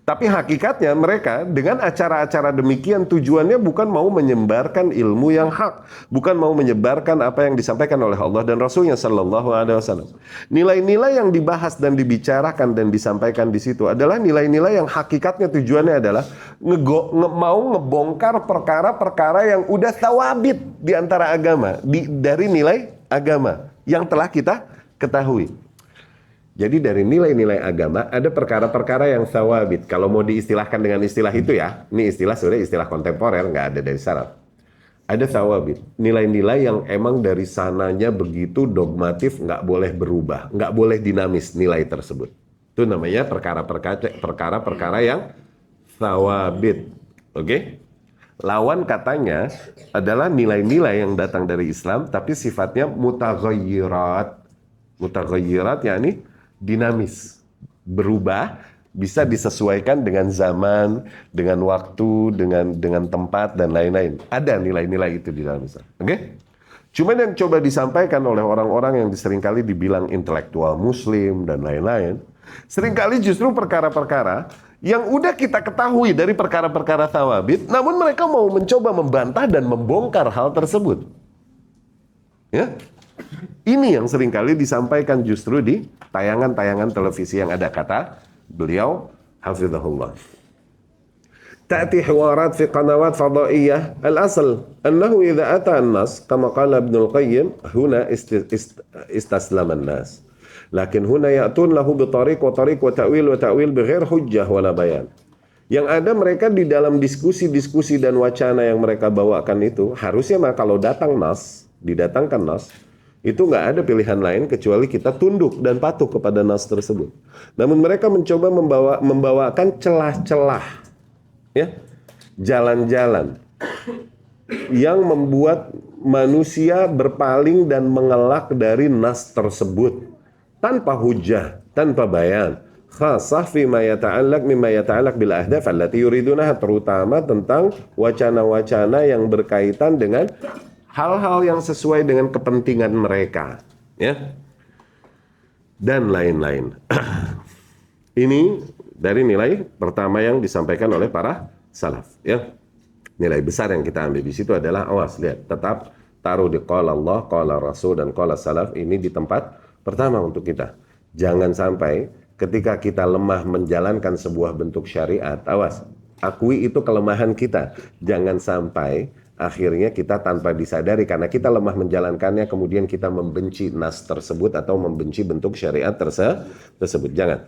Tapi hakikatnya mereka dengan acara-acara demikian tujuannya bukan mau menyebarkan ilmu yang hak, bukan mau menyebarkan apa yang disampaikan oleh Allah dan Rasulnya Sallallahu Alaihi Wasallam. Nilai-nilai yang dibahas dan dibicarakan dan disampaikan di situ adalah nilai-nilai yang hakikatnya tujuannya adalah mau ngebongkar perkara-perkara yang udah tawabit di antara agama, dari nilai agama yang telah kita ketahui. Jadi dari nilai-nilai agama ada perkara-perkara yang sawabit. Kalau mau diistilahkan dengan istilah itu ya, ini istilah sebenarnya istilah kontemporer, nggak ada dari salaf. Ada sawabit, nilai-nilai yang emang dari sananya begitu dogmatif, nggak boleh berubah, nggak boleh dinamis nilai tersebut. Itu namanya perkara-perkara yang thawabit. Oke? Lawan katanya adalah nilai-nilai yang datang dari Islam tapi sifatnya mutaghayyirat. Mutaghayyirat yakni dinamis, berubah, bisa disesuaikan dengan zaman, dengan waktu, dengan tempat dan lain-lain. Ada nilai-nilai itu di dalam Islam. Oke? Cuman yang coba disampaikan oleh orang-orang yang seringkali dibilang intelektual muslim dan lain-lain, seringkali justru perkara-perkara yang udah kita ketahui dari perkara-perkara thawabit, namun mereka mau mencoba membantah dan membongkar hal tersebut. Ya, ini yang seringkali disampaikan justru di tayangan-tayangan televisi yang ada. Kata beliau, hafizahullah. تأتي حوارات في قنوات فضائية الأصل أنه إذا أتى النص كما قال ابن القيم هنا استسلم الناس لكن هنا يأتون له بطريق وتأويل بغير حجة ولا بيان. Yang ada mereka di dalam diskusi-diskusi dan wacana yang mereka bawakan itu harusnya kalau didatangkan nas, itu nggak ada pilihan lain kecuali kita tunduk dan patuh kepada nas tersebut. Namun mereka mencoba membawakan celah-celah, ya, jalan-jalan yang membuat manusia berpaling dan mengelak dari nas tersebut tanpa hujah, tanpa bayan. Khasah fima yata'allaq mimma yata'allaq bil ahdaf allati yuridunaha, terutama tentang wacana-wacana yang berkaitan dengan hal-hal yang sesuai dengan kepentingan mereka, ya, dan lain-lain. Ini dari nilai pertama yang disampaikan oleh para salaf, ya. Nilai besar yang kita ambil di situ adalah, awas, lihat, tetap taruh di qala Allah, qala Rasul dan qala salaf ini di tempat pertama untuk kita. Jangan sampai ketika kita lemah menjalankan sebuah bentuk syariat, awas, akui itu kelemahan kita. Jangan sampai akhirnya kita tanpa disadari karena kita lemah menjalankannya kemudian kita membenci nas tersebut atau membenci bentuk syariat tersebut. Jangan.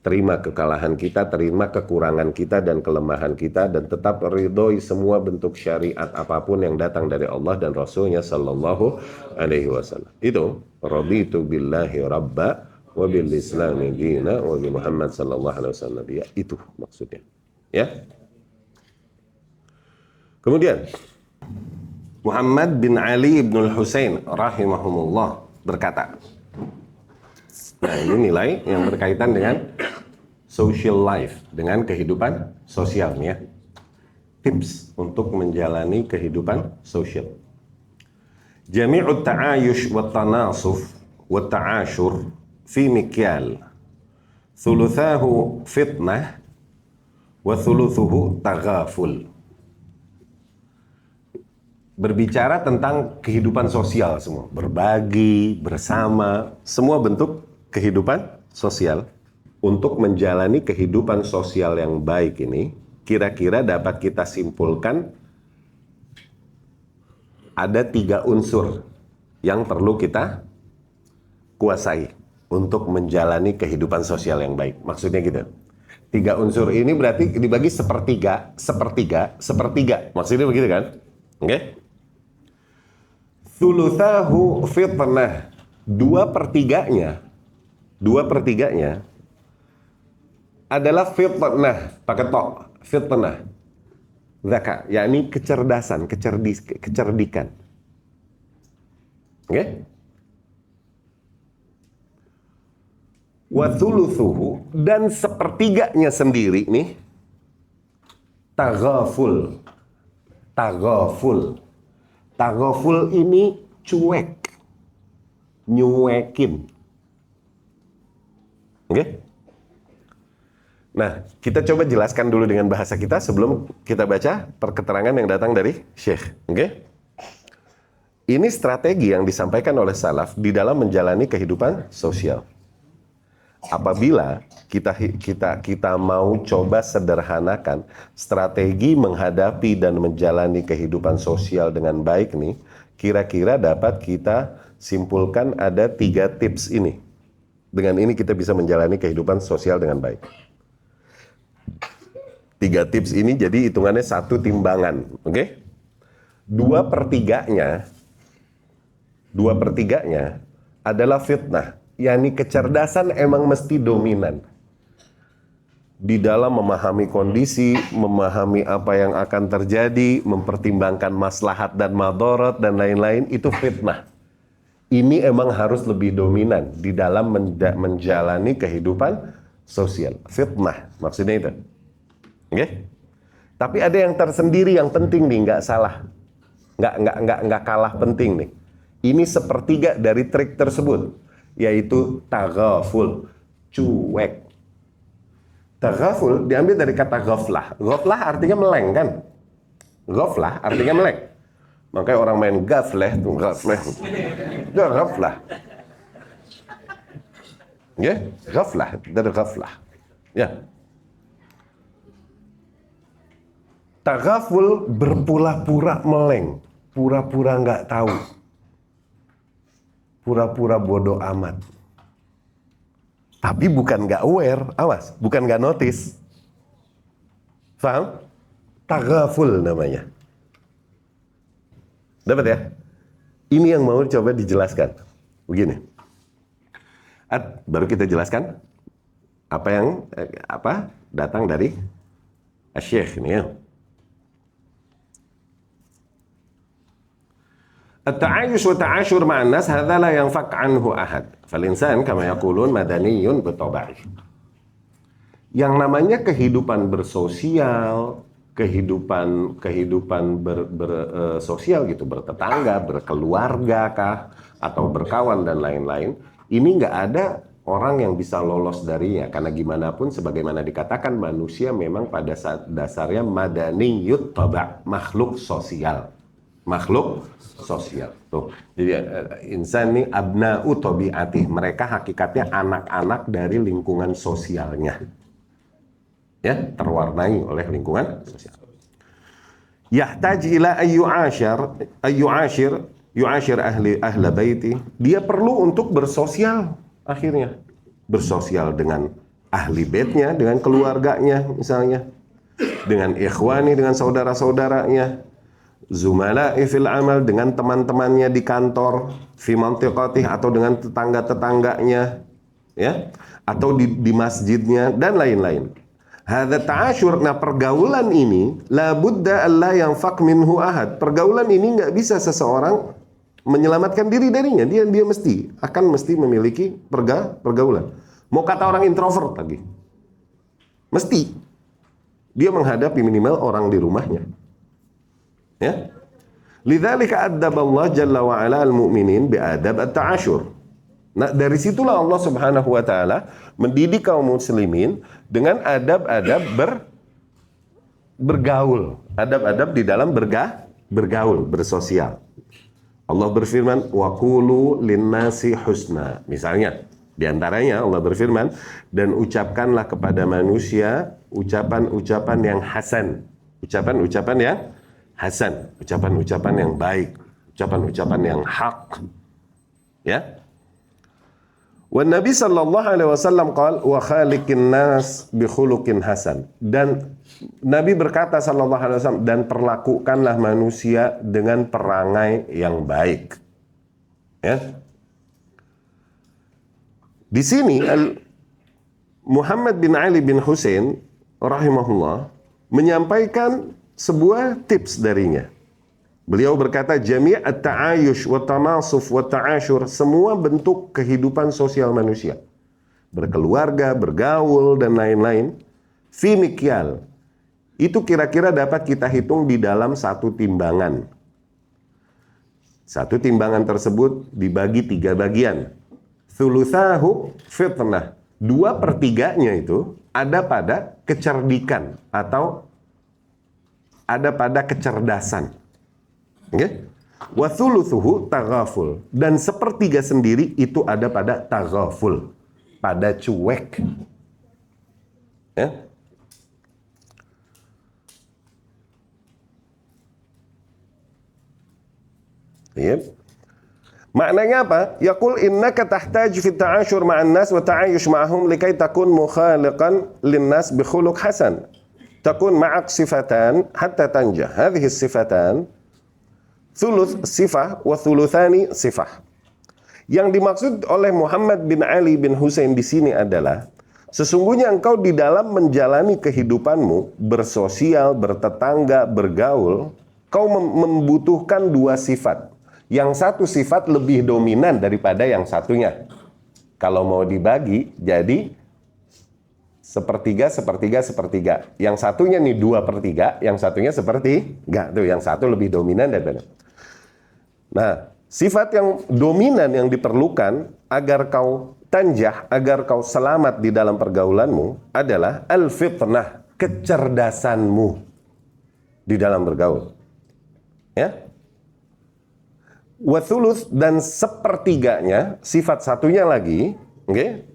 Terima kekalahan kita, terima kekurangan kita dan kelemahan kita, dan tetap ridhoi semua bentuk syariat apapun yang datang dari Allah dan Rasulnya Sallallahu Alaihi Wasallam. Itu raditu billahi rabba wa bil islami dina wa bi Muhammad Sallallahu Alaihi Wasallam. Ya, itu maksudnya, ya. Kemudian Muhammad bin Ali bin Husain rahimahumullah berkata, nah ini nilai yang berkaitan dengan social life, dengan kehidupan sosial, ya. Tips untuk menjalani kehidupan sosial. Jami'ut ta'ayush wa tanasuf wa ta'ashur fi mikyal. Thuluthahu fitnah wa thuluthuhu taghaful. Berbicara tentang kehidupan sosial semua, berbagi, bersama, semua bentuk kehidupan sosial. Untuk menjalani kehidupan sosial yang baik ini, kira-kira dapat kita simpulkan ada 3 unsur yang perlu kita kuasai untuk menjalani kehidupan sosial yang baik. Maksudnya gitu. 3 unsur ini berarti dibagi sepertiga. Maksudnya begitu kan? Oke? Okay? Thuluthahu fitnah. 2/3-nya adalah fitnah, pakai tok, fitnah. Zaka, yakni kecerdasan, kecerdikan. Oke? Okay? Wa thuluthuhu, dan 1/3-nya sendiri nih taghaful. Taghaful ini cuek, nyuekin. Oke? Okay? Nah, kita coba jelaskan dulu dengan bahasa kita sebelum kita baca perketerangan yang datang dari Syekh. Oke? Okay? Ini strategi yang disampaikan oleh salaf di dalam menjalani kehidupan sosial. Apabila kita mau coba sederhanakan strategi menghadapi dan menjalani kehidupan sosial dengan baik nih, kira-kira dapat kita simpulkan ada 3 tips ini. Dengan ini kita bisa menjalani kehidupan sosial dengan baik. 3 tips ini jadi hitungannya 1 timbangan, oke? Okay? 2/3-nya adalah fitnah, yakni kecerdasan emang mesti dominan. di dalam memahami kondisi, memahami apa yang akan terjadi, mempertimbangkan maslahat dan madarat dan lain-lain, itu fitnah. Ini emang harus lebih dominan di dalam menjalani kehidupan sosial. Fitnah, maksudnya itu. Oke? Tapi ada yang tersendiri yang penting nih, nggak salah. Nggak kalah penting nih. Ini sepertiga dari trik tersebut, yaitu taghaful, cuek. Taghaful diambil dari kata ghaflah. Ghaflah artinya meleng kan? Ghaflah artinya meleng. Makanya orang main ghaflah tuh, ghaflah. Itu ghaflah. Ya, ghaflah, dari ghaflah. Ya. Taghaful berpura-pura meleng, pura-pura nggak tahu, pura-pura bodoh amat. Tapi bukan nggak aware, awas, bukan nggak notice. Paham? Taghaful namanya. Dapat ya? Ini yang mau coba dijelaskan. Begini. Baru kita jelaskan apa yang datang dari Syekh ini ya. At-ta'ayush wa ta'ashur ma'an nas hadza la yanfak anhu ahad. Fal-insan kama yaqulun madaniyun bitabai. Yang namanya kehidupan bersosial, kehidupan bersosial gitu, bertetangga, berkeluarga kah, atau berkawan dan lain-lain, ini nggak ada orang yang bisa lolos darinya, karena gimana pun sebagaimana dikatakan manusia memang pada dasarnya madaniyut taba', makhluk sosial. Makhluk sosial. Tuh. Jadi insan ini abna'u tabi'atih. Mereka hakikatnya anak-anak dari lingkungan sosialnya. Ya, terwarnai oleh lingkungan sosial. Yahtaj ila yu'ashir ahla baiti. Dia perlu untuk bersosial akhirnya. Bersosial dengan ahli baitnya, dengan keluarganya misalnya. Dengan ikhwani, dengan saudara-saudaranya. Zumala'i fil amal, dengan teman-temannya di kantor, fi mantiqatih, atau dengan tetangga-tetangganya, ya, atau di masjidnya dan lain-lain. Hadza ta'asyur. Nah, pergaulan ini la budda alla yanfaq minhu ahad. Pergaulan ini nggak bisa seseorang menyelamatkan diri darinya. Dia mesti memiliki pergaulan. Mau kata orang introvert lagi, mesti dia menghadapi minimal orang di rumahnya. Ya. Lidzalika adzaballahu jalla wa ala al-mu'minin bi'adab at-ta'asyur. Nah, dari situlah Allah Subhanahu wa taala mendidik kaum muslimin dengan adab-adab bergaul, adab-adab di dalam bergaul, bersosial. Allah berfirman, wa qulu linnasi husna. Misalnya, di antaranya Allah berfirman, dan ucapkanlah kepada manusia ucapan-ucapan yang hasan. Ucapan-ucapan yang hasan, ucapan-ucapan yang baik, ucapan-ucapan yang hak. Ya. Wan Nabi sallallahu alaihi wasallam qala wa khaliqin nas bi khuluqin hasan. Dan Nabi berkata sallallahu alaihi wasallam, dan perlakukanlah manusia dengan perangai yang baik. Ya. Di sini Muhammad bin Ali bin Husain rahimahullah menyampaikan sebuah tips darinya. Beliau berkata, jami' at-ta'ayush wa tamasuf wa ta'ashur, semua bentuk kehidupan sosial manusia, berkeluarga, bergaul dan lain-lain, fi mikyal, itu kira-kira dapat kita hitung di dalam satu timbangan. Satu timbangan tersebut dibagi 3 bagian. Thuluthahu fitnah, 2/3-nya itu ada pada kecerdikan atau ada pada kecerdasan. Okay? Wa thuluthuhu taghaful, dan 1/3 sendiri itu ada pada taghaful, pada cuek. Ya. Yep. Maknanya apa? Yaqul innaka tahtaju fi ta'ashur ma'an nas wa ta'ayush ma'ahum likai takun mukhaliqan lin-nas bi khuluq hasan. Takun ma'ak sifatan hatta tanjah. Hadhihi sifatan thuluth sifah wa thuluthani sifah. Yang dimaksud oleh Muhammad bin Ali bin Husain di sini adalah Sesungguhnya engkau di dalam menjalani kehidupanmu, bersosial, bertetangga, bergaul, kau membutuhkan dua sifat. Yang satu sifat lebih dominan daripada yang satunya. Kalau mau dibagi, jadi sepertiga, sepertiga, sepertiga. Yang satunya nih 2/3, yang satunya sepertiga. Tuh, yang satu lebih dominan daripada. Nah, sifat yang dominan yang diperlukan agar kau tanjah, agar kau selamat di dalam pergaulanmu adalah al-fitnah, kecerdasanmu di dalam bergaul. Ya. Wa thuluth, dan sepertiganya, sifat satunya lagi, okay?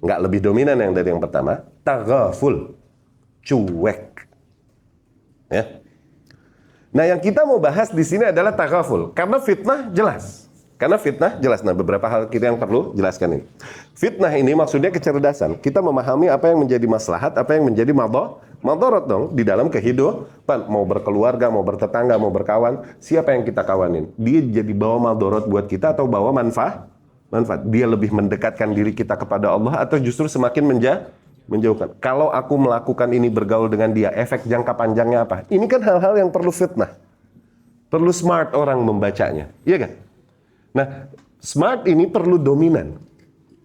Nggak lebih dominan yang dari yang pertama, taghaful, cuek. Ya. Nah, yang kita mau bahas di sini adalah taghaful, karena fitnah jelas. Nah, beberapa hal kita yang perlu jelaskan ini. Fitnah ini maksudnya kecerdasan. Kita memahami apa yang menjadi maslahat, apa yang menjadi madarat dong di dalam kehidupan. Mau berkeluarga, mau bertetangga, mau berkawan, siapa yang kita kawanin? Dia jadi bawa madarat buat kita atau bawa manfaat? Dia lebih mendekatkan diri kita kepada Allah atau justru semakin menjauhkan? Kalau aku melakukan ini, bergaul dengan dia, efek jangka panjangnya apa? Ini kan hal-hal yang perlu fitnah. Perlu smart orang membacanya. Iya kan? Nah, smart ini perlu dominan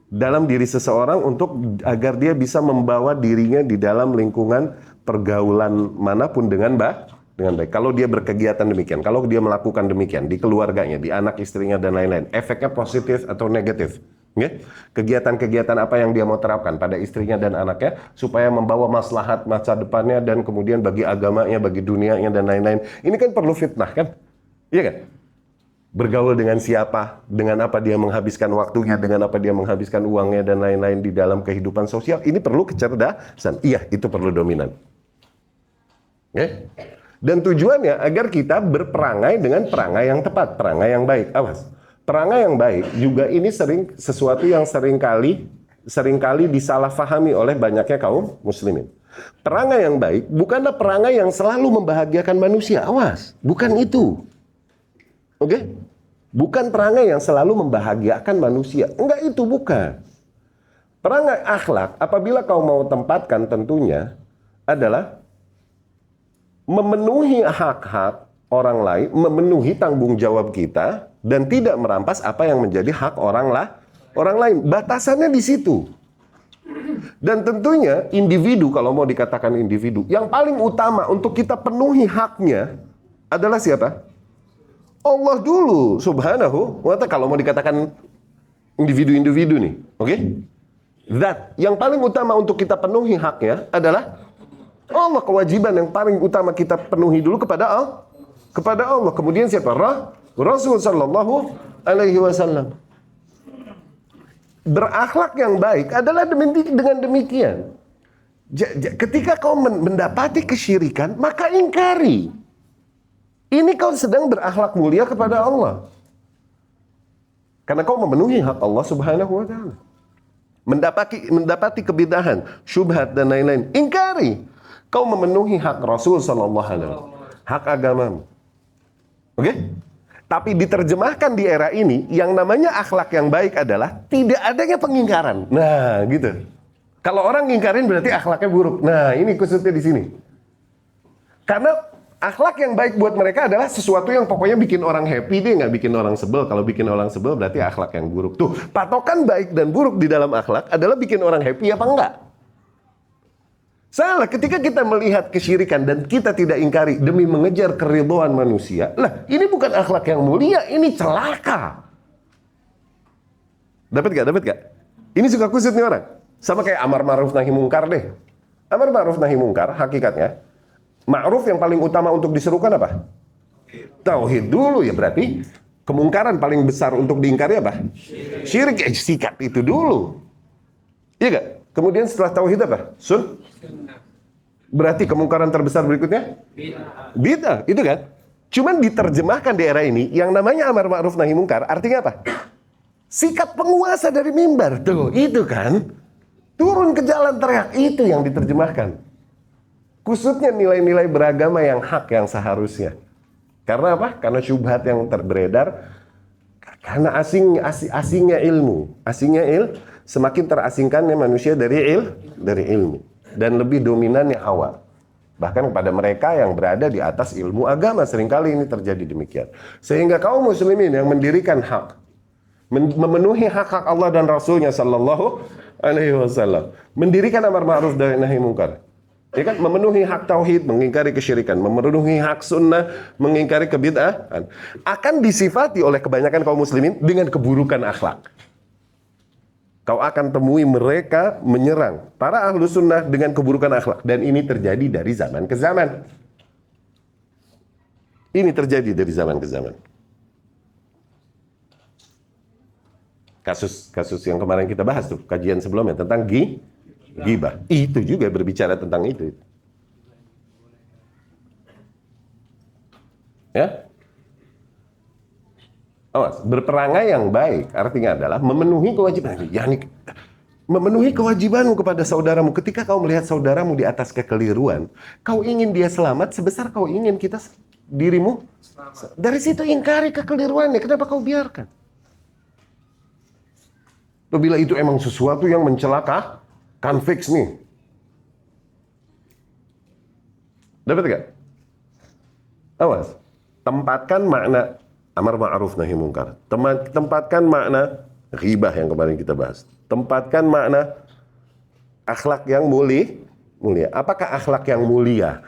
dalam diri seseorang untuk agar dia bisa membawa dirinya di dalam lingkungan pergaulan manapun dengan baik. Kalau dia berkegiatan demikian, kalau dia melakukan demikian di keluarganya, di anak istrinya dan lain-lain, efeknya positif atau negatif. Okay? Kegiatan-kegiatan apa yang dia mau terapkan pada istrinya dan anaknya supaya membawa maslahat masa depannya dan kemudian bagi agamanya, bagi dunianya dan lain-lain. Ini kan perlu fitnah kan? Iya kan? Bergaul dengan siapa, dengan apa dia menghabiskan waktunya, dengan apa dia menghabiskan uangnya dan lain-lain di dalam kehidupan sosial. Ini perlu kecerdasan. Iya, itu perlu dominan. Okay? Dan tujuannya agar kita berperangai dengan perangai yang tepat, perangai yang baik. Awas. Perangai yang baik juga ini sesuatu yang seringkali disalahfahami oleh banyaknya kaum muslimin. Perangai yang baik bukanlah perangai yang selalu membahagiakan manusia. Awas, bukan itu. Oke? Bukan perangai yang selalu membahagiakan manusia. Enggak, itu bukan. Perangai akhlak, apabila kau mau tempatkan tentunya, adalah memenuhi hak-hak orang lain, memenuhi tanggung jawab kita, dan tidak merampas apa yang menjadi hak orang lain. Batasannya di situ. Dan tentunya individu, kalau mau dikatakan individu, yang paling utama untuk kita penuhi haknya adalah siapa? Allah dulu, subhanahu wa ta'ala, kalau mau dikatakan individu-individu nih, oke? That, yang paling utama untuk kita penuhi haknya adalah Allah. Kewajiban yang paling utama kita penuhi dulu kepada Allah. Kemudian siapa? Rasul sallallahu alaihi wasallam. Berakhlak yang baik adalah dengan demikian. Ketika kau mendapati kesyirikan, maka ingkari. Ini kau sedang berakhlak mulia kepada Allah. Karena kau memenuhi hak Allah subhanahu wa ta'ala. Mendapati kebidahan, syubhat dan lain-lain, ingkari. Kau memenuhi hak Rasul sallallahu alaihi wasallam, hak agamamu. Oke? Tapi diterjemahkan di era ini, yang namanya akhlak yang baik adalah tidak adanya pengingkaran. Nah, gitu. Kalau orang ngingkarin berarti akhlaknya buruk. Nah, ini khususnya di sini. Karena akhlak yang baik buat mereka adalah sesuatu yang pokoknya bikin orang happy, dia nggak bikin orang sebel. Kalau bikin orang sebel berarti akhlak yang buruk. Tuh, patokan baik dan buruk di dalam akhlak adalah bikin orang happy apa enggak? Salah ketika kita melihat kesyirikan dan kita tidak ingkari demi mengejar keridhaan manusia. Lah, ini bukan akhlak yang mulia, ini celaka. Dapat gak? Ini suka kusut nih orang. Sama kayak amar ma'ruf nahi mungkar deh. Amar ma'ruf nahi mungkar hakikatnya, ma'ruf yang paling utama untuk diserukan apa? Tauhid dulu ya, berarti kemungkaran paling besar untuk diingkari apa? Syirik. Sikat itu dulu. Iya gak? Kemudian setelah tauhid apa? Berarti kemungkaran terbesar berikutnya? Bid'ah. Itu kan? Cuman diterjemahkan di era ini, yang namanya amar ma'ruf nahi mungkar, artinya apa? Sikap penguasa dari mimbar. Tuh, itu kan? Turun ke jalan teriak. Itu yang diterjemahkan. Khususnya nilai-nilai beragama yang hak yang seharusnya. Karena apa? Karena syubhat yang beredar. Karena asingnya ilmu. semakin terasingkannya manusia dari ilmu dan lebih dominannya hawa. Bahkan kepada mereka yang berada di atas ilmu agama seringkali ini terjadi demikian. Sehingga kaum muslimin yang mendirikan hak, memenuhi hak-hak Allah dan Rasulnya sallallahu alaihi wasallam, mendirikan amar ma'ruf dan nahi mungkar. Ya kan, memenuhi hak tauhid, mengingkari kesyirikan, memenuhi hak sunnah, mengingkari kebid'ahan, akan disifati oleh kebanyakan kaum muslimin dengan keburukan akhlak. Kau akan temui mereka menyerang para ahlu sunnah dengan keburukan akhlak. Dan ini terjadi dari zaman ke zaman. Ini terjadi dari zaman ke zaman. Kasus yang kemarin kita bahas tuh, kajian sebelumnya tentang ghibah. Itu juga berbicara tentang itu. Ya. Awas, berperangai yang baik artinya adalah memenuhi kewajiban. Yani, memenuhi kewajibanmu kepada saudaramu. Ketika kau melihat saudaramu di atas kekeliruan, kau ingin dia selamat sebesar kau ingin dirimu. Dari situ ingkari kekeliruannya. Kenapa kau biarkan? Bila itu emang sesuatu yang mencelaka, kan fix nih. Dapat gak? Awas, tempatkan makna amar ma'ruf nahi mungkar. Tempatkan makna ghibah yang kemarin kita bahas. Tempatkan makna akhlak yang mulia. Apakah akhlak yang mulia?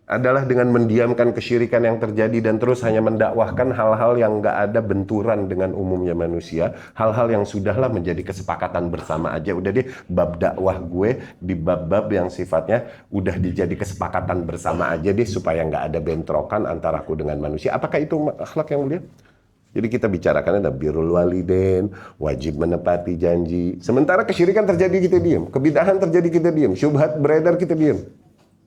Adalah dengan mendiamkan kesyirikan yang terjadi dan terus hanya mendakwahkan hal-hal yang nggak ada benturan dengan umumnya manusia. Hal-hal yang sudahlah menjadi kesepakatan bersama aja. Udah deh, bab dakwah gue di bab-bab yang sifatnya udah dijadi kesepakatan bersama aja deh supaya nggak ada bentrokan antara aku dengan manusia. Apakah itu akhlak yang mulia? Jadi kita bicarakan ada birrul walidain, wajib menepati janji. Sementara kesyirikan terjadi kita diam, kebid'ahan terjadi kita diam, syubhat beredar kita diam.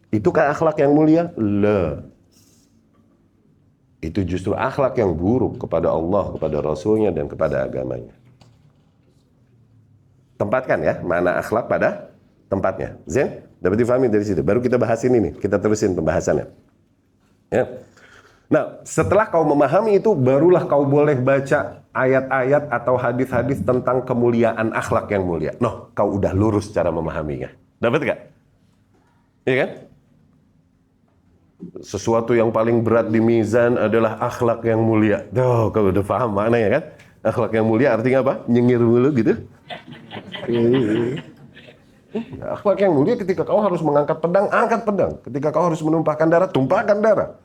Itukah akhlak yang mulia? La. Itu justru akhlak yang buruk kepada Allah, kepada Rasulnya, dan kepada agamanya. Tempatkan ya, mana akhlak pada tempatnya. Zen? Dapat difahami dari situ. Baru kita bahas ini nih, kita terusin pembahasannya. Ya. Nah, setelah kau memahami itu, barulah kau boleh baca ayat-ayat atau hadis-hadis tentang kemuliaan akhlak yang mulia. Noh, kau udah lurus cara memahaminya. Dapat gak? Iya kan? Sesuatu yang paling berat di mizan adalah akhlak yang mulia. Tuh, kau udah paham maknanya kan? Akhlak yang mulia artinya apa? Nyengir mulu gitu. Akhlak yang mulia ketika kau harus mengangkat pedang, angkat pedang. Ketika kau harus menumpahkan darah, tumpahkan darah.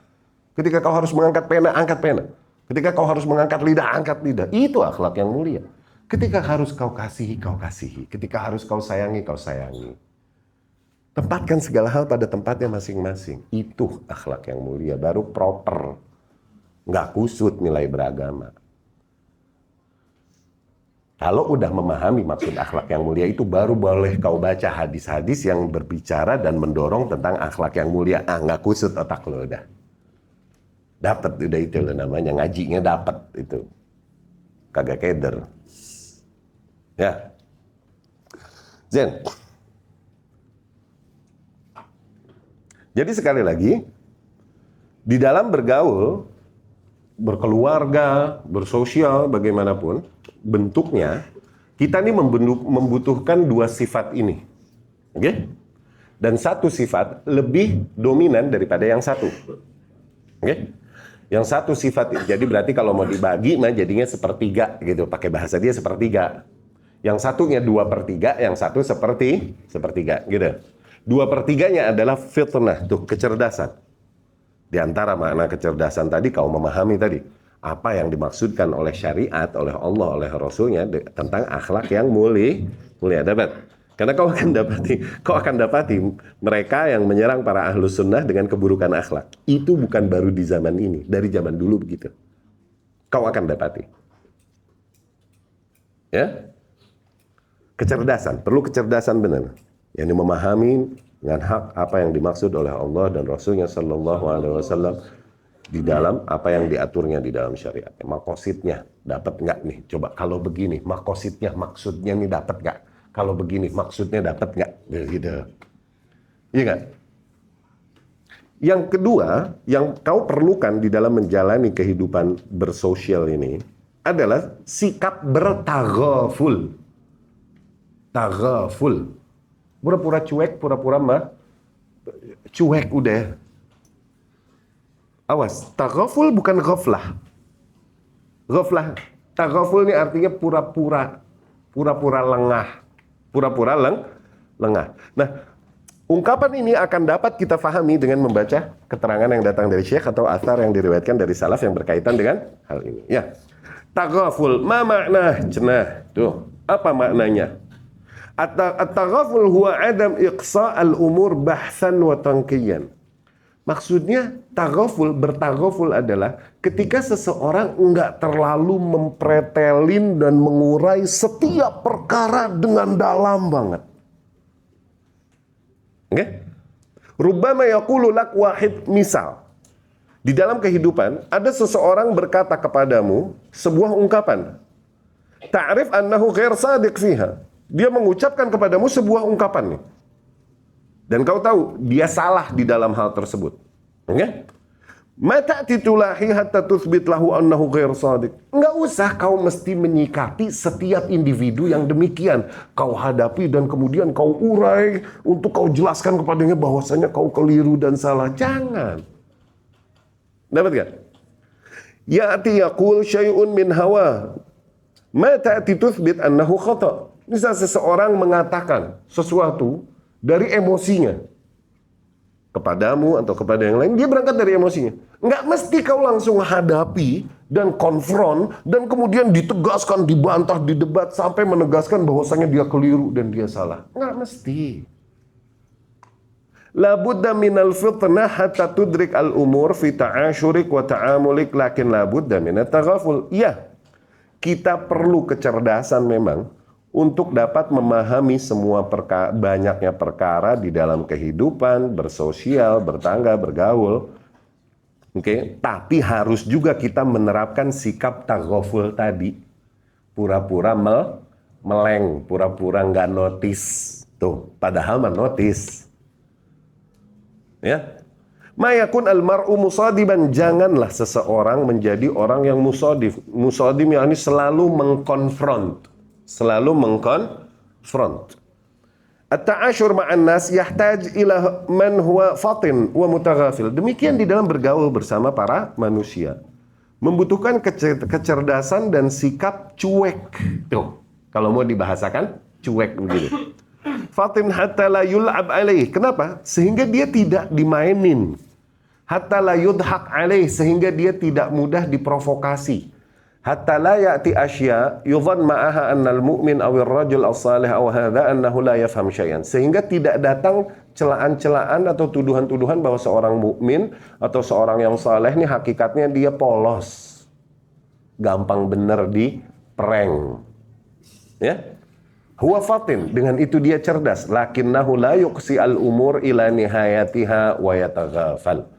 Ketika kau harus mengangkat pena, angkat pena. Ketika kau harus mengangkat lidah, angkat lidah. Itu akhlak yang mulia. Ketika harus kau kasihi, kau kasihi. Ketika harus kau sayangi, kau sayangi. Tempatkan segala hal pada tempatnya masing-masing. Itu akhlak yang mulia. Baru proper. Nggak kusut nilai beragama. Kalau udah memahami maksud akhlak yang mulia itu, baru boleh kau baca hadis-hadis yang berbicara dan mendorong tentang akhlak yang mulia. Nggak kusut otak lo udah. Dapat udah itu lo namanya. Ngajinya dapat itu. Kagak keder. Ya. Zen. Jadi sekali lagi, di dalam bergaul, berkeluarga, bersosial, bagaimanapun bentuknya, kita ini membutuhkan dua sifat ini. Oke? Dan satu sifat lebih dominan daripada yang satu. Oke? Yang satu sifat, jadi berarti kalau mau dibagi, mah jadinya sepertiga gitu. Pakai bahasa dia sepertiga. Yang satunya 2/3, yang satu sepertiga gitu. 2/3-nya adalah fitnah, tuh kecerdasan. Di antara makna kecerdasan tadi, kau memahami tadi apa yang dimaksudkan oleh syariat, oleh Allah, oleh Rasulnya tentang akhlak yang mulia. Dapat? Karena kau akan dapati mereka yang menyerang para ahlu sunnah dengan keburukan akhlak. Itu bukan baru di zaman ini, dari zaman dulu begitu. Kau akan dapati. Ya? Kecerdasan, perlu kecerdasan benar. Yang memahami dengan hak apa yang dimaksud oleh Allah dan Rasulnya Sallallahu Alaihi Wasallam di dalam apa yang diaturnya di dalam syariat. Makosidnya dapat nggak nih? Coba kalau begini, makosidnya maksudnya nih dapat nggak? Kalau begini maksudnya dapat nggak? Gitu. Iya nggak? Yang kedua, yang kau perlukan di dalam menjalani kehidupan bersosial ini adalah sikap bertaghaful. Taghaful. Pura-pura cuek, pura-pura cuek udah. Awas, taghaful bukan ghaflah. Ghaflah. Taghaful ini artinya pura-pura. Pura-pura lengah. Pura-pura lengah. Nah, ungkapan ini akan dapat kita fahami dengan membaca keterangan yang datang dari Syekh atau athar yang diriwayatkan dari salaf yang berkaitan dengan hal ini. Ya. Taghaful, ma makna? Cenah. Tuh, apa maknanya? At-taghaful huwa adam iqsa al-umur bahsan wa tanqiyan. Maksudnya bertaghaful adalah ketika seseorang enggak terlalu mempretelin dan mengurai setiap perkara dengan dalam banget. Oke? Rubbama yaqulu lak wahid, misal. Di dalam kehidupan ada seseorang berkata kepadamu sebuah ungkapan. Ta'rif annahu ghair shadiq fiha. Dia mengucapkan kepadamu sebuah ungkapan nih. Dan kau tahu dia salah di dalam hal tersebut. Oke? Mata titulahi hatta tuthbit lahu annahu ghair shadiq. Enggak usah kau mesti menyikapi setiap individu yang demikian. Kau hadapi dan kemudian kau urai untuk kau jelaskan kepadanya bahwasanya kau keliru dan salah. Jangan. Dapat gak? Ya'ti yaqul syai'un min hawa. Mata tituthbit annahu khata. Misal seseorang mengatakan sesuatu dari emosinya kepadamu atau kepada yang lain, dia berangkat dari emosinya. Nggak mesti kau langsung hadapi dan konfront dan kemudian ditegaskan, dibantah, didebat sampai menegaskan bahwasanya dia keliru dan dia salah. Nggak mesti. La budda minal fitnah hatta tudrik al-umur fi ta'ashurik wa ta'amulik, lakin la budda minat taghaful. Iya, kita perlu kecerdasan memang untuk dapat memahami semua banyaknya perkara di dalam kehidupan, bersosial, bertangga, bergaul. Oke, tapi harus juga kita menerapkan sikap taghaful tadi. Pura-pura meleng, pura-pura nggak notice. Tuh, padahal notice. Ya. Mayakun almar'u musadiban, janganlah seseorang menjadi orang yang musadif. Musadim yakni selalu mengkonfront. Selalu mengkonfront. At-ta'ashur ma'an nas yahtaj ila man huwa fatin wa mutaghafil. Demikian di dalam bergaul bersama para manusia. Membutuhkan kecerdasan dan sikap cuek. Tuh, kalau mau dibahasakan, cuek begitu. Fatin hatta la yul'ab alaih. Kenapa? Sehingga dia tidak dimainin. Hatta la yudhak alaih. Sehingga dia tidak mudah diprovokasi. Hatta la ya'ti asya yudhan ma'aha annal mu'min awir rajul as-salih aw hadha annahu la yafham syai'an. Sehingga tidak datang celaan-celaan atau tuduhan-tuduhan bahwa seorang mukmin atau seorang yang saleh ini hakikatnya dia polos. Gampang bener di prank. Ya? Huwa fatin, dengan itu dia cerdas. Lakinnahu la yuqsi al-umur ila nihayatiha wa yataghafal.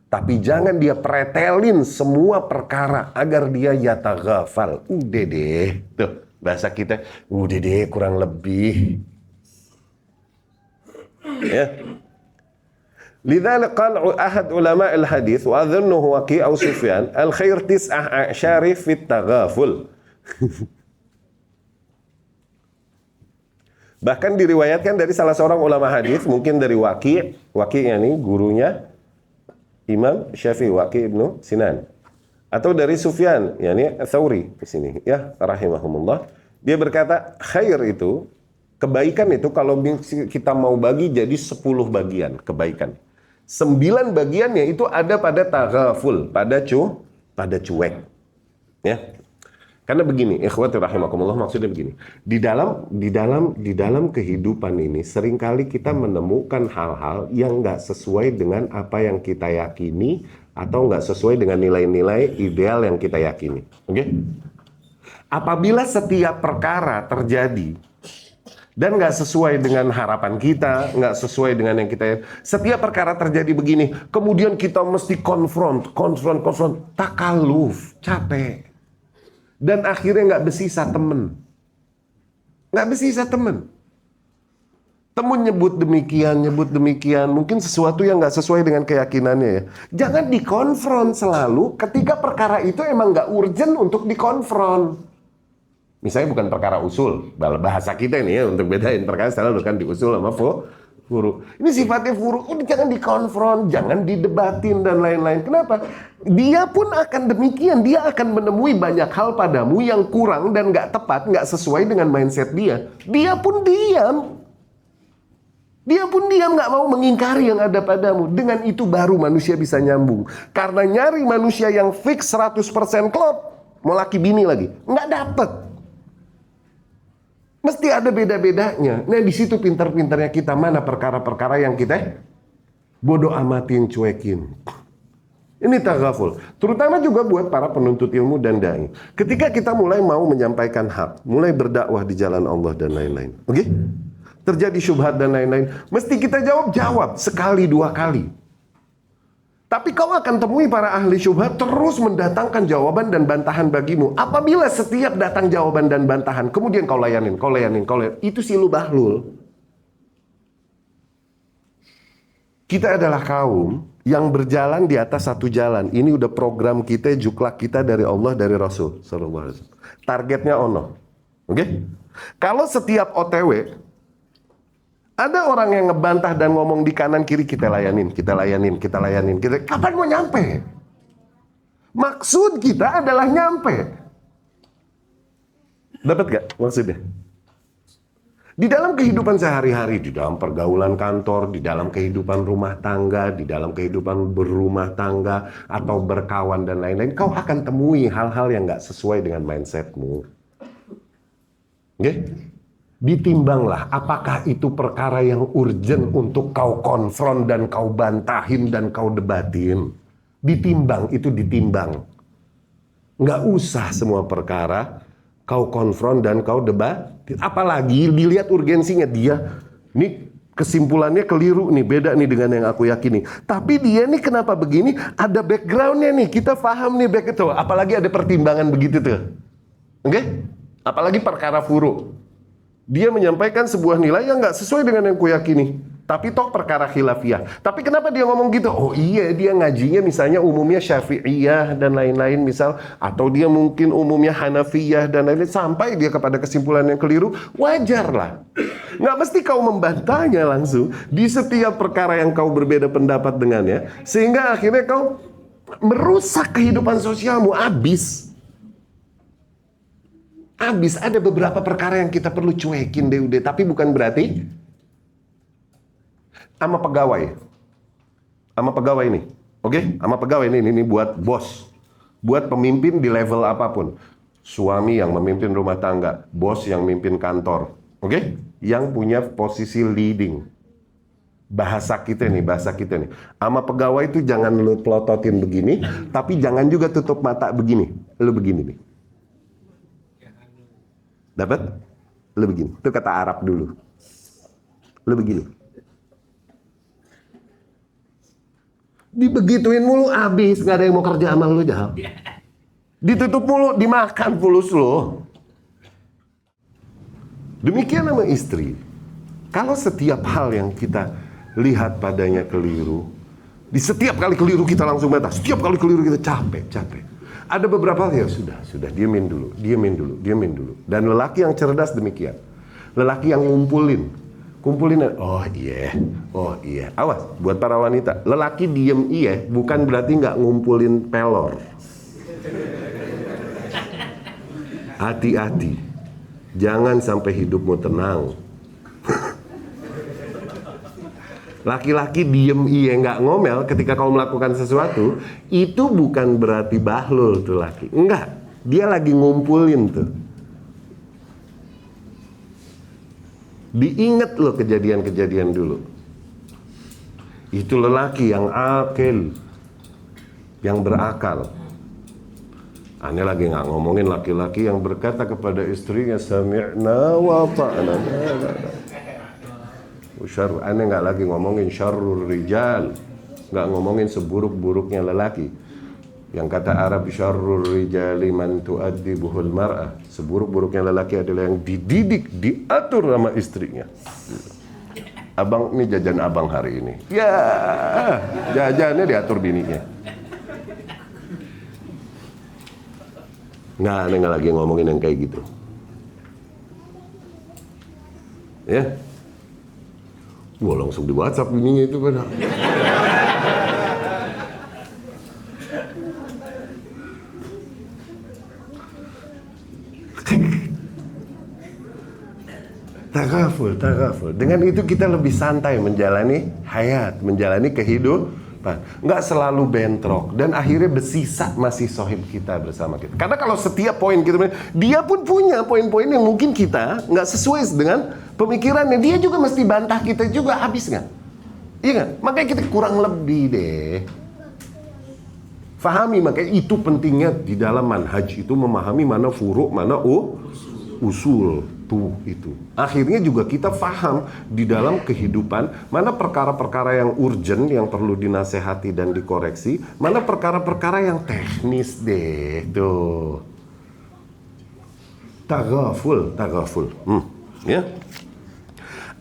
Tapi jangan dia pretelin semua perkara agar dia yataghafal. Udah deh. Tuh, bahasa kita, udah deh kurang lebih. Ya. Lidzalika qala ahad ulama al-hadis wa adhunnuhu Waqi' aw Sufyan, al-khair tis'ah a'syari fit taghaful. Bahkan diriwayatkan dari salah seorang ulama hadis, mungkin dari Waqi'. Waqi' ini gurunya Imam Syafi'i, Waqi' ibnu Sinan, atau dari Sufyan, yakni Tsauri di sini, ya, rahimahumullah. Dia berkata, khair itu, kebaikan itu kalau kita mau bagi jadi 10 bagian kebaikan. 9 bagiannya itu ada pada taghaful, pada cuek. Ya. Karena begini, ikhwati rahimakumullah, maksudnya begini. Di dalam kehidupan ini seringkali kita menemukan hal-hal yang nggak sesuai dengan apa yang kita yakini atau nggak sesuai dengan nilai-nilai ideal yang kita yakini. Oke? Apabila setiap perkara terjadi dan nggak sesuai dengan harapan kita, nggak sesuai dengan yang kita, setiap perkara terjadi begini, kemudian kita mesti konfront, takaluf, capek. Dan akhirnya nggak bersisa temen. Temen nyebut demikian. Mungkin sesuatu yang nggak sesuai dengan keyakinannya ya. Jangan dikonfront selalu ketika perkara itu emang nggak urgent untuk dikonfront. Misalnya bukan perkara usul, bahasa kita ini ya untuk bedain perkara selalu kan di usul sama furu. Ini sifatnya furu, jangan dikonfront, jangan didebatin dan lain-lain. Kenapa? Dia pun akan demikian, dia akan menemui banyak hal padamu yang kurang dan nggak tepat, nggak sesuai dengan mindset dia. Dia pun diam. Dia pun diam, nggak mau mengingkari yang ada padamu. Dengan itu baru manusia bisa nyambung. Karena nyari manusia yang fix 100% klop, mau laki bini lagi, nggak dapet. Mesti ada beda-bedanya. Nah, di situ pintar-pintarnya kita, mana perkara-perkara yang kita bodoh amatin, cuekin. Ini taghaful. Terutama juga buat para penuntut ilmu dan dai. Ketika kita mulai mau menyampaikan hak, mulai berdakwah di jalan Allah dan lain-lain. Oke? Terjadi syubhat dan lain-lain, mesti kita jawab sekali, 2 kali. Tapi kau akan temui para ahli syubhat terus mendatangkan jawaban dan bantahan bagimu. Apabila setiap datang jawaban dan bantahan, kemudian kau layanin. Itu silu bahlul. Kita adalah kaum yang berjalan di atas satu jalan. Ini udah program kita, juklak kita dari Allah, dari Rasul sallallahu alaihi wasallam. Targetnya ono. Oke? Kalau setiap OTW ada orang yang ngebantah dan ngomong di kanan kiri, kita layanin. Kapan mau nyampe? Maksud kita adalah nyampe. Dapat gak maksudnya? Di dalam kehidupan sehari-hari, di dalam pergaulan kantor, di dalam kehidupan rumah tangga, di dalam kehidupan berumah tangga, atau berkawan dan lain-lain, kau akan temui hal-hal yang gak sesuai dengan mindsetmu. Oke? Ditimbanglah apakah itu perkara yang urgent untuk kau konfront dan kau bantahin dan kau debatin. Ditimbang, itu ditimbang. Nggak usah semua perkara kau konfront dan kau debat. Apalagi dilihat urgensinya dia. Ini kesimpulannya keliru nih, beda nih dengan yang aku yakini. Tapi dia nih kenapa begini? Ada backgroundnya nih, kita paham nih back itu. Apalagi ada pertimbangan begitu tuh. Oke? Apalagi perkara furu. Dia menyampaikan sebuah nilai yang nggak sesuai dengan yang kuyakini. Tapi toh perkara khilafiyah. Tapi kenapa dia ngomong gitu? Oh iya, dia ngajinya misalnya umumnya Syafi'iyah dan lain-lain misal. Atau dia mungkin umumnya Hanafiyah dan lain-lain. Sampai dia kepada kesimpulan yang keliru. Wajar lah. Nggak mesti kau membantahnya langsung. Di setiap perkara yang kau berbeda pendapat dengannya. Sehingga akhirnya kau merusak kehidupan sosialmu. Habis. Ada beberapa perkara yang kita perlu cuekin deh udah. Tapi bukan berarti sama pegawai nih, oke? Sama pegawai ini buat bos, buat pemimpin di level apapun, suami yang memimpin rumah tangga, bos yang memimpin kantor, oke? Yang punya posisi leading, bahasa kita nih, sama pegawai itu jangan lu pelototin begini, tapi jangan juga tutup mata begini, lu begini nih, dapat? Lu begini, itu kata Arab dulu, lu begini. Dibegituin mulu habis, nggak ada yang mau kerja sama lu Jal. Ditutup mulu, dimakan fulus lu. Demikian sama istri. Kalau setiap hal yang kita lihat padanya keliru, di setiap kali keliru kita langsung bantah, setiap kali keliru kita capek. Ada beberapa hal ya sudah diamin dulu. Dan lelaki yang cerdas demikian. Lelaki yang ngumpulin, oh iya. Awas, buat para wanita, lelaki diem iya bukan berarti nggak ngumpulin pelor. Hati-hati, jangan sampai hidupmu tenang. Laki-laki diem iya nggak ngomel ketika kau melakukan sesuatu, itu bukan berarti bahlul tuh laki. Enggak, dia lagi ngumpulin tuh. Diingat loh kejadian-kejadian dulu. Itu lelaki yang akil, yang berakal. Ane lagi nggak ngomongin laki-laki yang berkata kepada istrinya sami'na wa ta'na. Ane nggak lagi ngomongin syarrur rijal, nggak ngomongin seburuk-buruknya lelaki. Yang kata Arab syarrur rijali man tu'addibuhul mar'ah. Seburuk-buruknya lelaki adalah yang dididik, diatur sama istrinya. Abang, ini jajan abang hari ini. Ya, jajannya diatur bininya. Nggak lagi ngomongin yang kayak gitu. Ya. Wah, langsung di WhatsApp ininya itu pada. Tagaful. Dengan itu kita lebih santai menjalani hayat, menjalani kehidupan. Nggak selalu bentrok. Dan akhirnya bersisa masih sohib kita bersama kita. Karena kalau setiap poin kita, dia pun punya poin-poin yang mungkin kita nggak sesuai dengan pemikirannya. Dia juga mesti bantah kita juga, habis nggak? Iya nggak? Makanya kita kurang lebih deh. Fahami, makanya itu pentingnya di dalam manhaj itu memahami mana furu', mana usul. Tuh itu. Akhirnya juga kita paham di dalam kehidupan mana perkara-perkara yang urgent yang perlu dinasehati dan dikoreksi, mana perkara-perkara yang teknis deh. Tuh. Tagaful. Ya.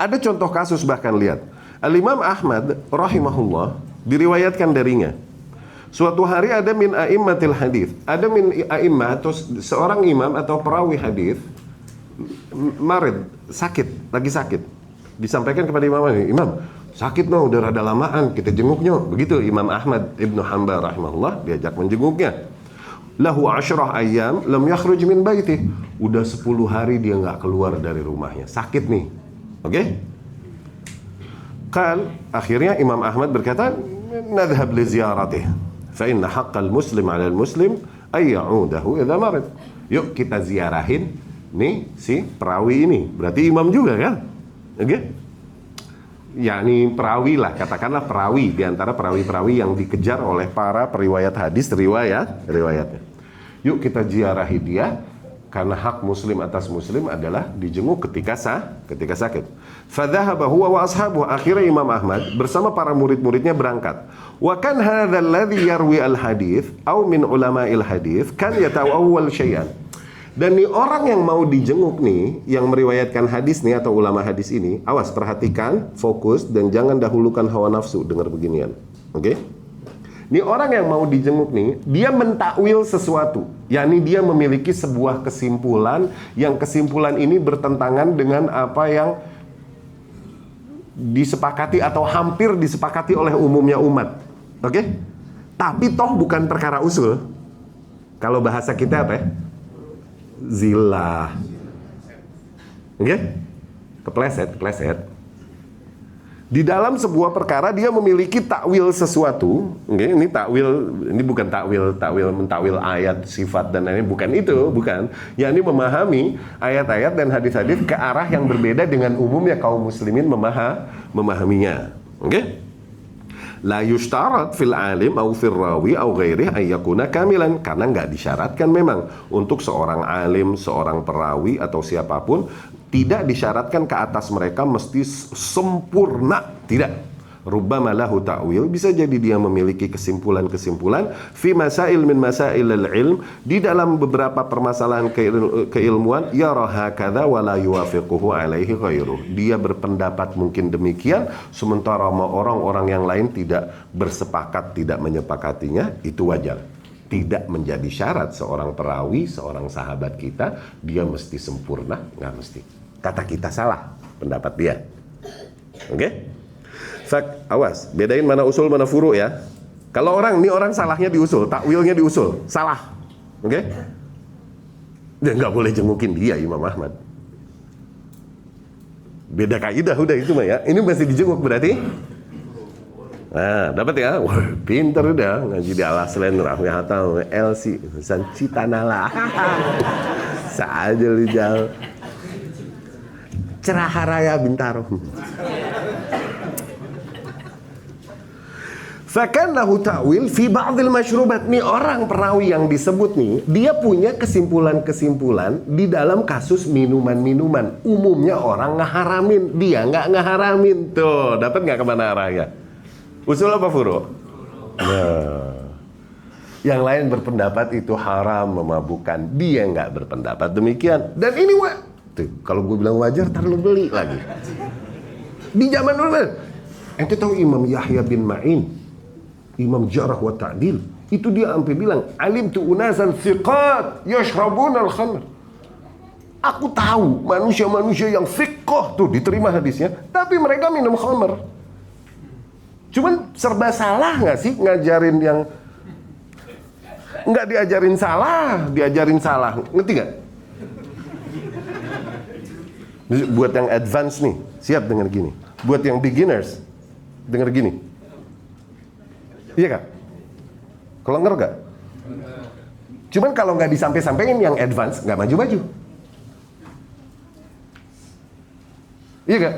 Ada contoh kasus bahkan lihat. Al-Imam Ahmad rahimahullah diriwayatkan darinya. Suatu hari ada min a'immatil hadis. Ada min a'immah atau seorang imam atau perawi hadis marid, lagi sakit. Disampaikan kepada imam ini, Imam, sakit no, udah rada lamaan, kita jenguknya. Begitu Imam Ahmad Ibnu Hanbal rahimahullah diajak menjenguknya. Lahu 10 ayyam lam yakhruj min baitih. Udah 10 hari dia nggak keluar dari rumahnya. Sakit nih. Oke? Akhirnya Imam Ahmad berkata, nadhhab li ziyaratih. Fa inna haqqal muslim 'ala al-muslim ay ya'udahu idza marid. Yuk kita ziarahin nih si perawi ini, berarti imam juga kan? Oke? Yakni perawi lah, katakanlah perawi di antara perawi-perawi yang dikejar oleh para periwayat hadis, riwayatnya. Yuk kita ziarahi dia karena hak muslim atas muslim adalah dijenguk ketika sakit. Fadhahaba huwa wa ashabuhu. Akhirnya Imam Ahmad bersama para murid-muridnya berangkat. Wa kan hadzal ladzi yarwi al-hadits aw min ulama'il hadits kan yatawawwal syai'an. Dan nih orang yang mau dijenguk nih, yang meriwayatkan hadis nih atau ulama hadis ini, awas perhatikan, fokus dan jangan dahulukan hawa nafsu dengar beginian. Oke? Nih orang yang mau dijenguk nih, dia mentakwil sesuatu, yakni dia memiliki sebuah kesimpulan yang kesimpulan ini bertentangan dengan apa yang disepakati atau hampir disepakati oleh umumnya umat. Oke? Tapi toh bukan perkara usul. Kalau bahasa kita apa ya? Zilah. Oke? Kepleset. Di dalam sebuah perkara dia memiliki takwil sesuatu. Oke, ini takwil, ini bukan takwil mentakwil ayat, sifat dan lain-lain, bukan itu, bukan. Yakni memahami ayat-ayat dan hadis-hadis ke arah yang berbeda dengan umumnya kaum muslimin memahaminya. Oke? La yushtarat fil alim au fil rawi au ghairih ay yakuna kamilan, karena nggak disyaratkan memang untuk seorang alim, seorang perawi atau siapapun, tidak disyaratkan ke atas mereka mesti sempurna, tidak. Rubbama lahu ta'wil, bisa jadi dia memiliki kesimpulan-kesimpulan fi masail min masailil ilm, di dalam beberapa permasalahan keilmuan, yara hakadha wa la yuwafiquhu alaihi ghairuh. Dia berpendapat mungkin demikian, sementara orang-orang yang lain tidak bersepakat, tidak menyepakatinya, itu wajar. Tidak menjadi syarat seorang perawi, seorang sahabat kita, dia mesti sempurna, nggak mesti. Kata kita salah, pendapat dia. Oke? Awas, bedain mana usul mana furu ya. Kalau orang salahnya di usul, takwilnya di usul, salah. Oke? Dia nggak boleh jengukin dia, Imam Ahmad. Beda kaidah udah itu mah ya. Ini masih dijenguk berarti. Nah, dapat ya? Wah, pinter udah ngaji di Al-Aslan Rahmi Hatam LC Sancitanala. Saja lijal. Cerah raya Bintaro. Fakannahu ta'wil fi ba'dil masyrubat. Nih orang perawi yang disebut nih, dia punya kesimpulan-kesimpulan di dalam kasus minuman-minuman. Umumnya orang ngeharamin, dia nggak ngeharamin. Tuh, dapat nggak kemana arahnya? Usul apa furu? Nah, yang lain berpendapat itu haram, memabukkan. Dia nggak berpendapat demikian. Dan ini tuh, kalau gue bilang wajar, ntar lu beli lagi. Di zaman dulu, ente tahu Imam Yahya bin Ma'in, Imam Jarh wa Ta'dil, itu dia sampai bilang, alim tu unasan thiqat yashrabuna al-khamr. Aku tahu manusia-manusia yang fiqh tuh diterima hadisnya, tapi mereka minum khamr. Cuman serba salah nggak sih ngajarin yang nggak diajarin salah, diajarin salah, ngerti nggak? Buat yang advance nih, siap denger gini. Buat yang beginners, denger gini. Iya kan? Kalau nggak? Cuman kalau nggak disampai-sampein yang advance, nggak maju-maju. Iya kan?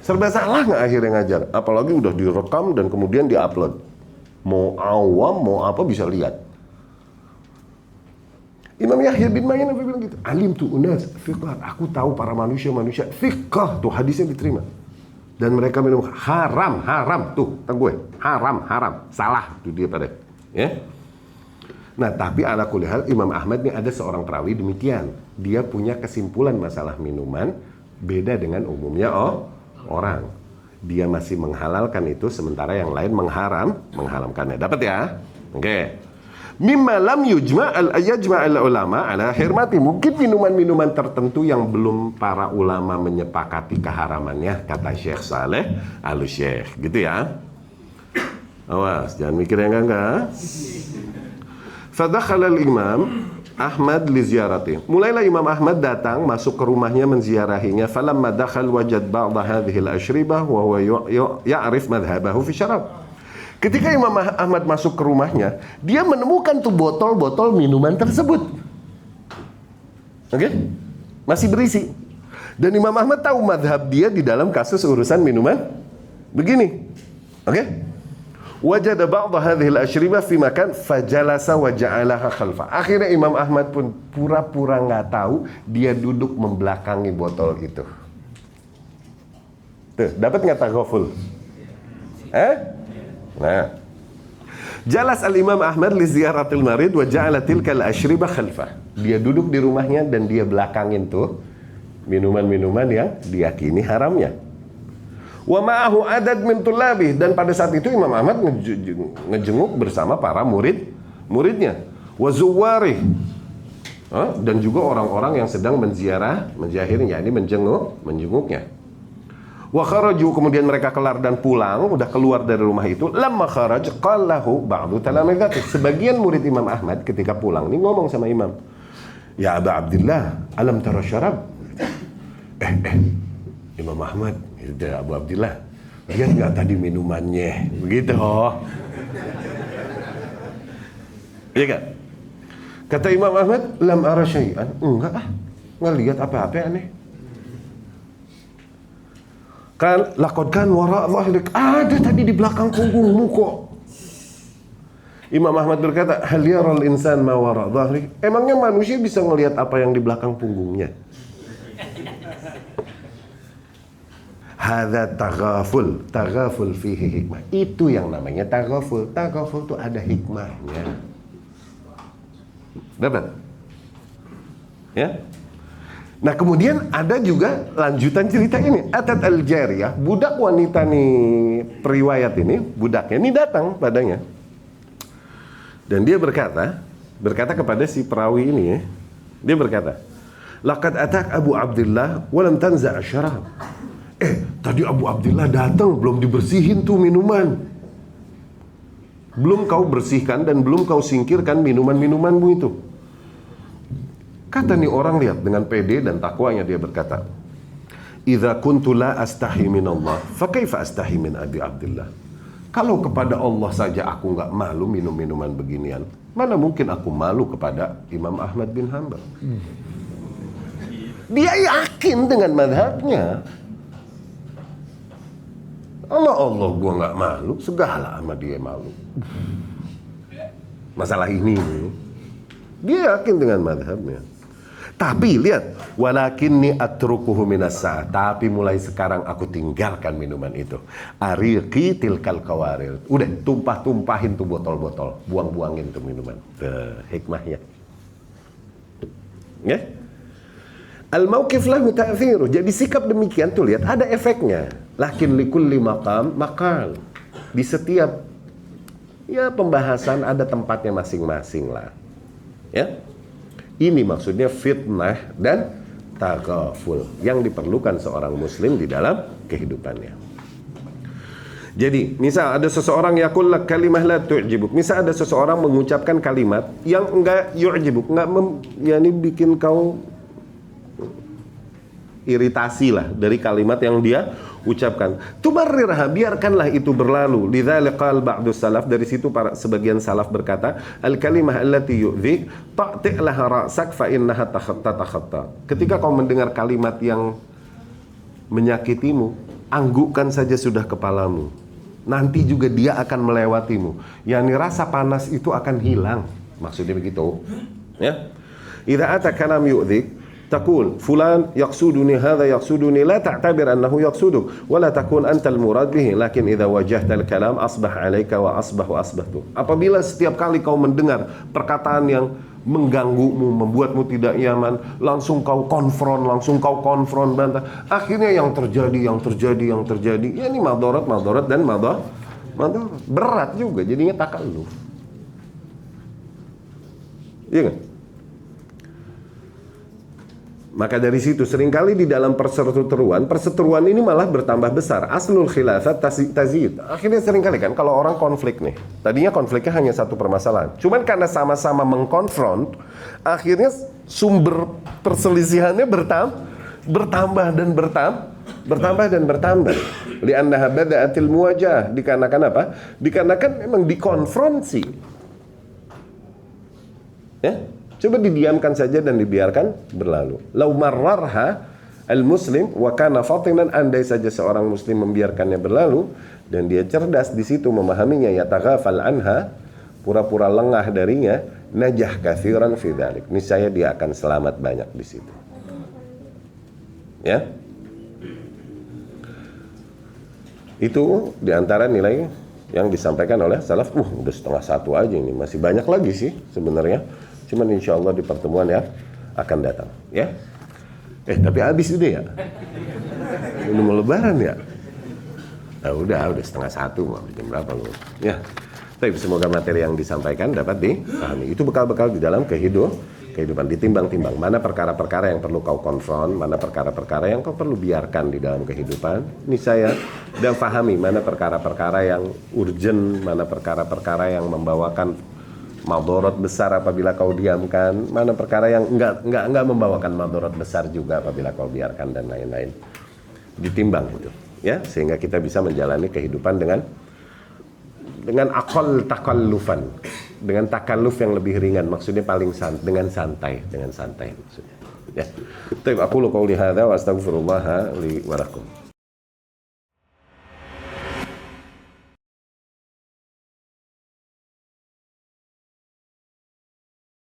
Serba salah nggak akhirnya ngajar? Apalagi udah direkam dan kemudian diupload. Mau awam, mau apa bisa lihat. Imam Yahya bin Ma'in bilang gitu, alim tu unas fiqh, aku tahu para manusia fiqh tuh hadisnya diterima. Dan mereka minum haram tuh, tang gue, haram, salah tuh dia pada, ya. Nah, tapi ala kulli hal Imam Ahmad nih ada seorang perawi demikian. Dia punya kesimpulan masalah minuman beda dengan umumnya orang. Dia masih menghalalkan itu sementara yang lain mengharamkannya. Dapat ya? Oke. Mimma lam yajma' al-ulama ala hirmati. Mungkin minuman-minuman tertentu yang belum para ulama menyepakati keharamannya, kata Syekh Saleh Al-Syekh, gitu ya. Awas, jangan mikir yang enggak. Fadakhala al-imam Ahmad li ziyarati. Mulailah Imam Ahmad datang masuk ke rumahnya menziarahinya. Falamma dakhal wajad ba'd hadhihi al-ashribah wa huwa ya'rif madhhabahu fi syarab. Ketika Imam Ahmad masuk ke rumahnya, dia menemukan tuh botol-botol minuman tersebut. Oke? Masih berisi. Dan Imam Ahmad tahu madhab dia di dalam kasus urusan minuman begini. Oke? Wajada ba'd hadhihi al-ashribah fi makan fajalasa wa ja'alaha khalfa. Akhirnya Imam Ahmad pun pura-pura nggak tahu, dia duduk membelakangi botol itu. Tuh, dapat nggak taghaful? Nah, jalas al-Imam Ahmad li ziyaratil marid wa ja'ala tilka al-ashribah khalfah. Dia duduk di rumahnya dan dia belakangin tuh minuman-minuman yang diyakini haramnya. Wa ma'ahu adad min tullabih, dan pada saat itu Imam Ahmad ngejenguk bersama para muridnya. Wa zuwarih, dan juga orang-orang yang sedang menziarahnya, ini menjenguknya. Wa kharaju, kemudian mereka kelar dan pulang, udah keluar dari rumah itu. Lamma kharaj qallahu ba'du talamizati. Sebagian murid Imam Ahmad ketika pulang ini ngomong sama Imam, "Ya Aba Abdillah, alam tara syarab?" Imam Ahmad, itu Abu Abdillah, lihat nggak tadi minumannya? Begitu. Iya kan? Kata Imam Ahmad, "Lam ara syai'an." Enggak lihat apa-apa aneh. Kan laqad kan wara' dhahrik, ada tadi di belakang punggungmu kok. Imam Ahmad berkata, hal yaral insan ma wara' dhahrik. Emangnya manusia bisa ngelihat apa yang di belakang punggungnya? Hadza taghaful fihi hikmah. Itu yang namanya taghaful. Taghaful itu ada hikmahnya. Dapat? Ya? Nah, kemudian ada juga lanjutan cerita ini. Atat al-jariyah, budak wanita nih periwayat ini, budaknya ini datang padanya. Dan dia berkata kepada si perawi ini ya. Dia berkata, "Laqad atak Abu Abdillah wa lam tanza' asyrab." Tadi Abu Abdillah datang belum dibersihin tuh minuman. Belum kau bersihkan dan belum kau singkirkan minuman-minumanmu itu. Kata nih orang, lihat dengan pede dan takwanya dia berkata, "Idza kuntu la astahi min Allah, fa kaifa astahi min Abi Abdillah?" Kalau kepada Allah saja aku nggak malu minum minuman beginian, mana mungkin aku malu kepada Imam Ahmad bin Hanbal? Dia yakin dengan madhabnya. Allah gua nggak malu, segala sama dia malu. Masalah ini dia yakin dengan madhabnya. Tapi lihat, walakinni atrukuhu minas sa'ah. Tapi mulai sekarang aku tinggalkan minuman itu. Ariqi tilkal qawaril. Udah tumpahin tuh botol-botol, buang-buangin tuh minuman. Hikmahnya. Ya? Al-mauqif lahu ta'thiru. Jadi sikap demikian tuh lihat ada efeknya. Lakin likulli maqam maqal. Di setiap pembahasan ada tempatnya masing-masing lah. Ya? Ini maksudnya fitnah dan taghaful yang diperlukan seorang muslim di dalam kehidupannya. Jadi, misal ada seseorang yaqul lak kalimah la tu'jibuk. Misal ada seseorang mengucapkan kalimat yang enggak yu'jibuk, enggak yakni bikin kau iritasi lah dari kalimat yang dia ucapkan. Tumarrirha, biarkanlah itu berlalu. Lidzalika qala ba'du salaf, dari situ para sebagian salaf berkata, al kalimah allati yu'dhik ta'ti' laha ra'sak fa innaha tatakhatta. Ketika kau mendengar kalimat yang menyakitimu, anggukkan saja sudah kepalamu. Nanti juga dia akan melewatimu. Yani rasa panas itu akan hilang. Maksudnya begitu. Ya. Idza ata kalam yu'dhik تقول فلان يقصدني هذا يقصدني لا تعتبر أنه يقصدك ولا تكون أنت المراد به لكن إذا وجهت الكلام أصبح عليك وأصبحت. Apabila setiap kali kau mendengar perkataan yang mengganggumu, membuatmu tidak nyaman, langsung kau konfront, bantah. Akhirnya yang terjadi, ya ini madarat dan madarat. Berat juga, jadinya takalluf. Iya kan? Maka dari situ seringkali di dalam perseteruan ini malah bertambah besar. Aslul khilafat tazid. Akhirnya seringkali kan kalau orang konflik nih, tadinya konfliknya hanya satu permasalahan. Cuman karena sama-sama mengkonfront, akhirnya sumber perselisihannya bertambah dan bertambah. Li'annaha bada'atil muwajah. Dikarenakan apa? Dikarenakan memang dikonfronsi. Ya? Coba didiamkan saja dan dibiarkan berlalu. Lau marrarha al-muslim wa kana fatinan, andai saja seorang muslim membiarkannya berlalu dan dia cerdas di situ memahaminya, yataghafal anha, pura-pura lengah darinya, najah katsiran fi dzalik. Niscaya dia akan selamat banyak di situ. Ya. Itu diantara nilai yang disampaikan oleh salaf. Udah 1:30 aja ini, masih banyak lagi sih sebenarnya. Cuman insya Allah di pertemuan ya akan datang, ya. Tapi habis udah ya. Udah mau lebaran ya. Nah, udah 1:30 mau jam berapa lu? Ya. Tapi semoga materi yang disampaikan dapat dipahami. Itu bekal-bekal di dalam kehidupan. Ditimbang-timbang mana perkara-perkara yang perlu kau konfront, mana perkara-perkara yang kau perlu biarkan di dalam kehidupan. Niscaya dan pahami mana perkara-perkara yang urgent, mana perkara-perkara yang membawakan madarat besar apabila kau diamkan, mana perkara yang enggak membawakan madarat besar juga apabila kau biarkan, dan lain-lain. Ditimbang gitu, ya, sehingga kita bisa menjalani kehidupan dengan aqall takallufan, dengan takalluf yang lebih ringan, maksudnya paling dengan santai maksudnya. Ya. Baik, aku qouli hadza wa astaghfirullah li wa lakum.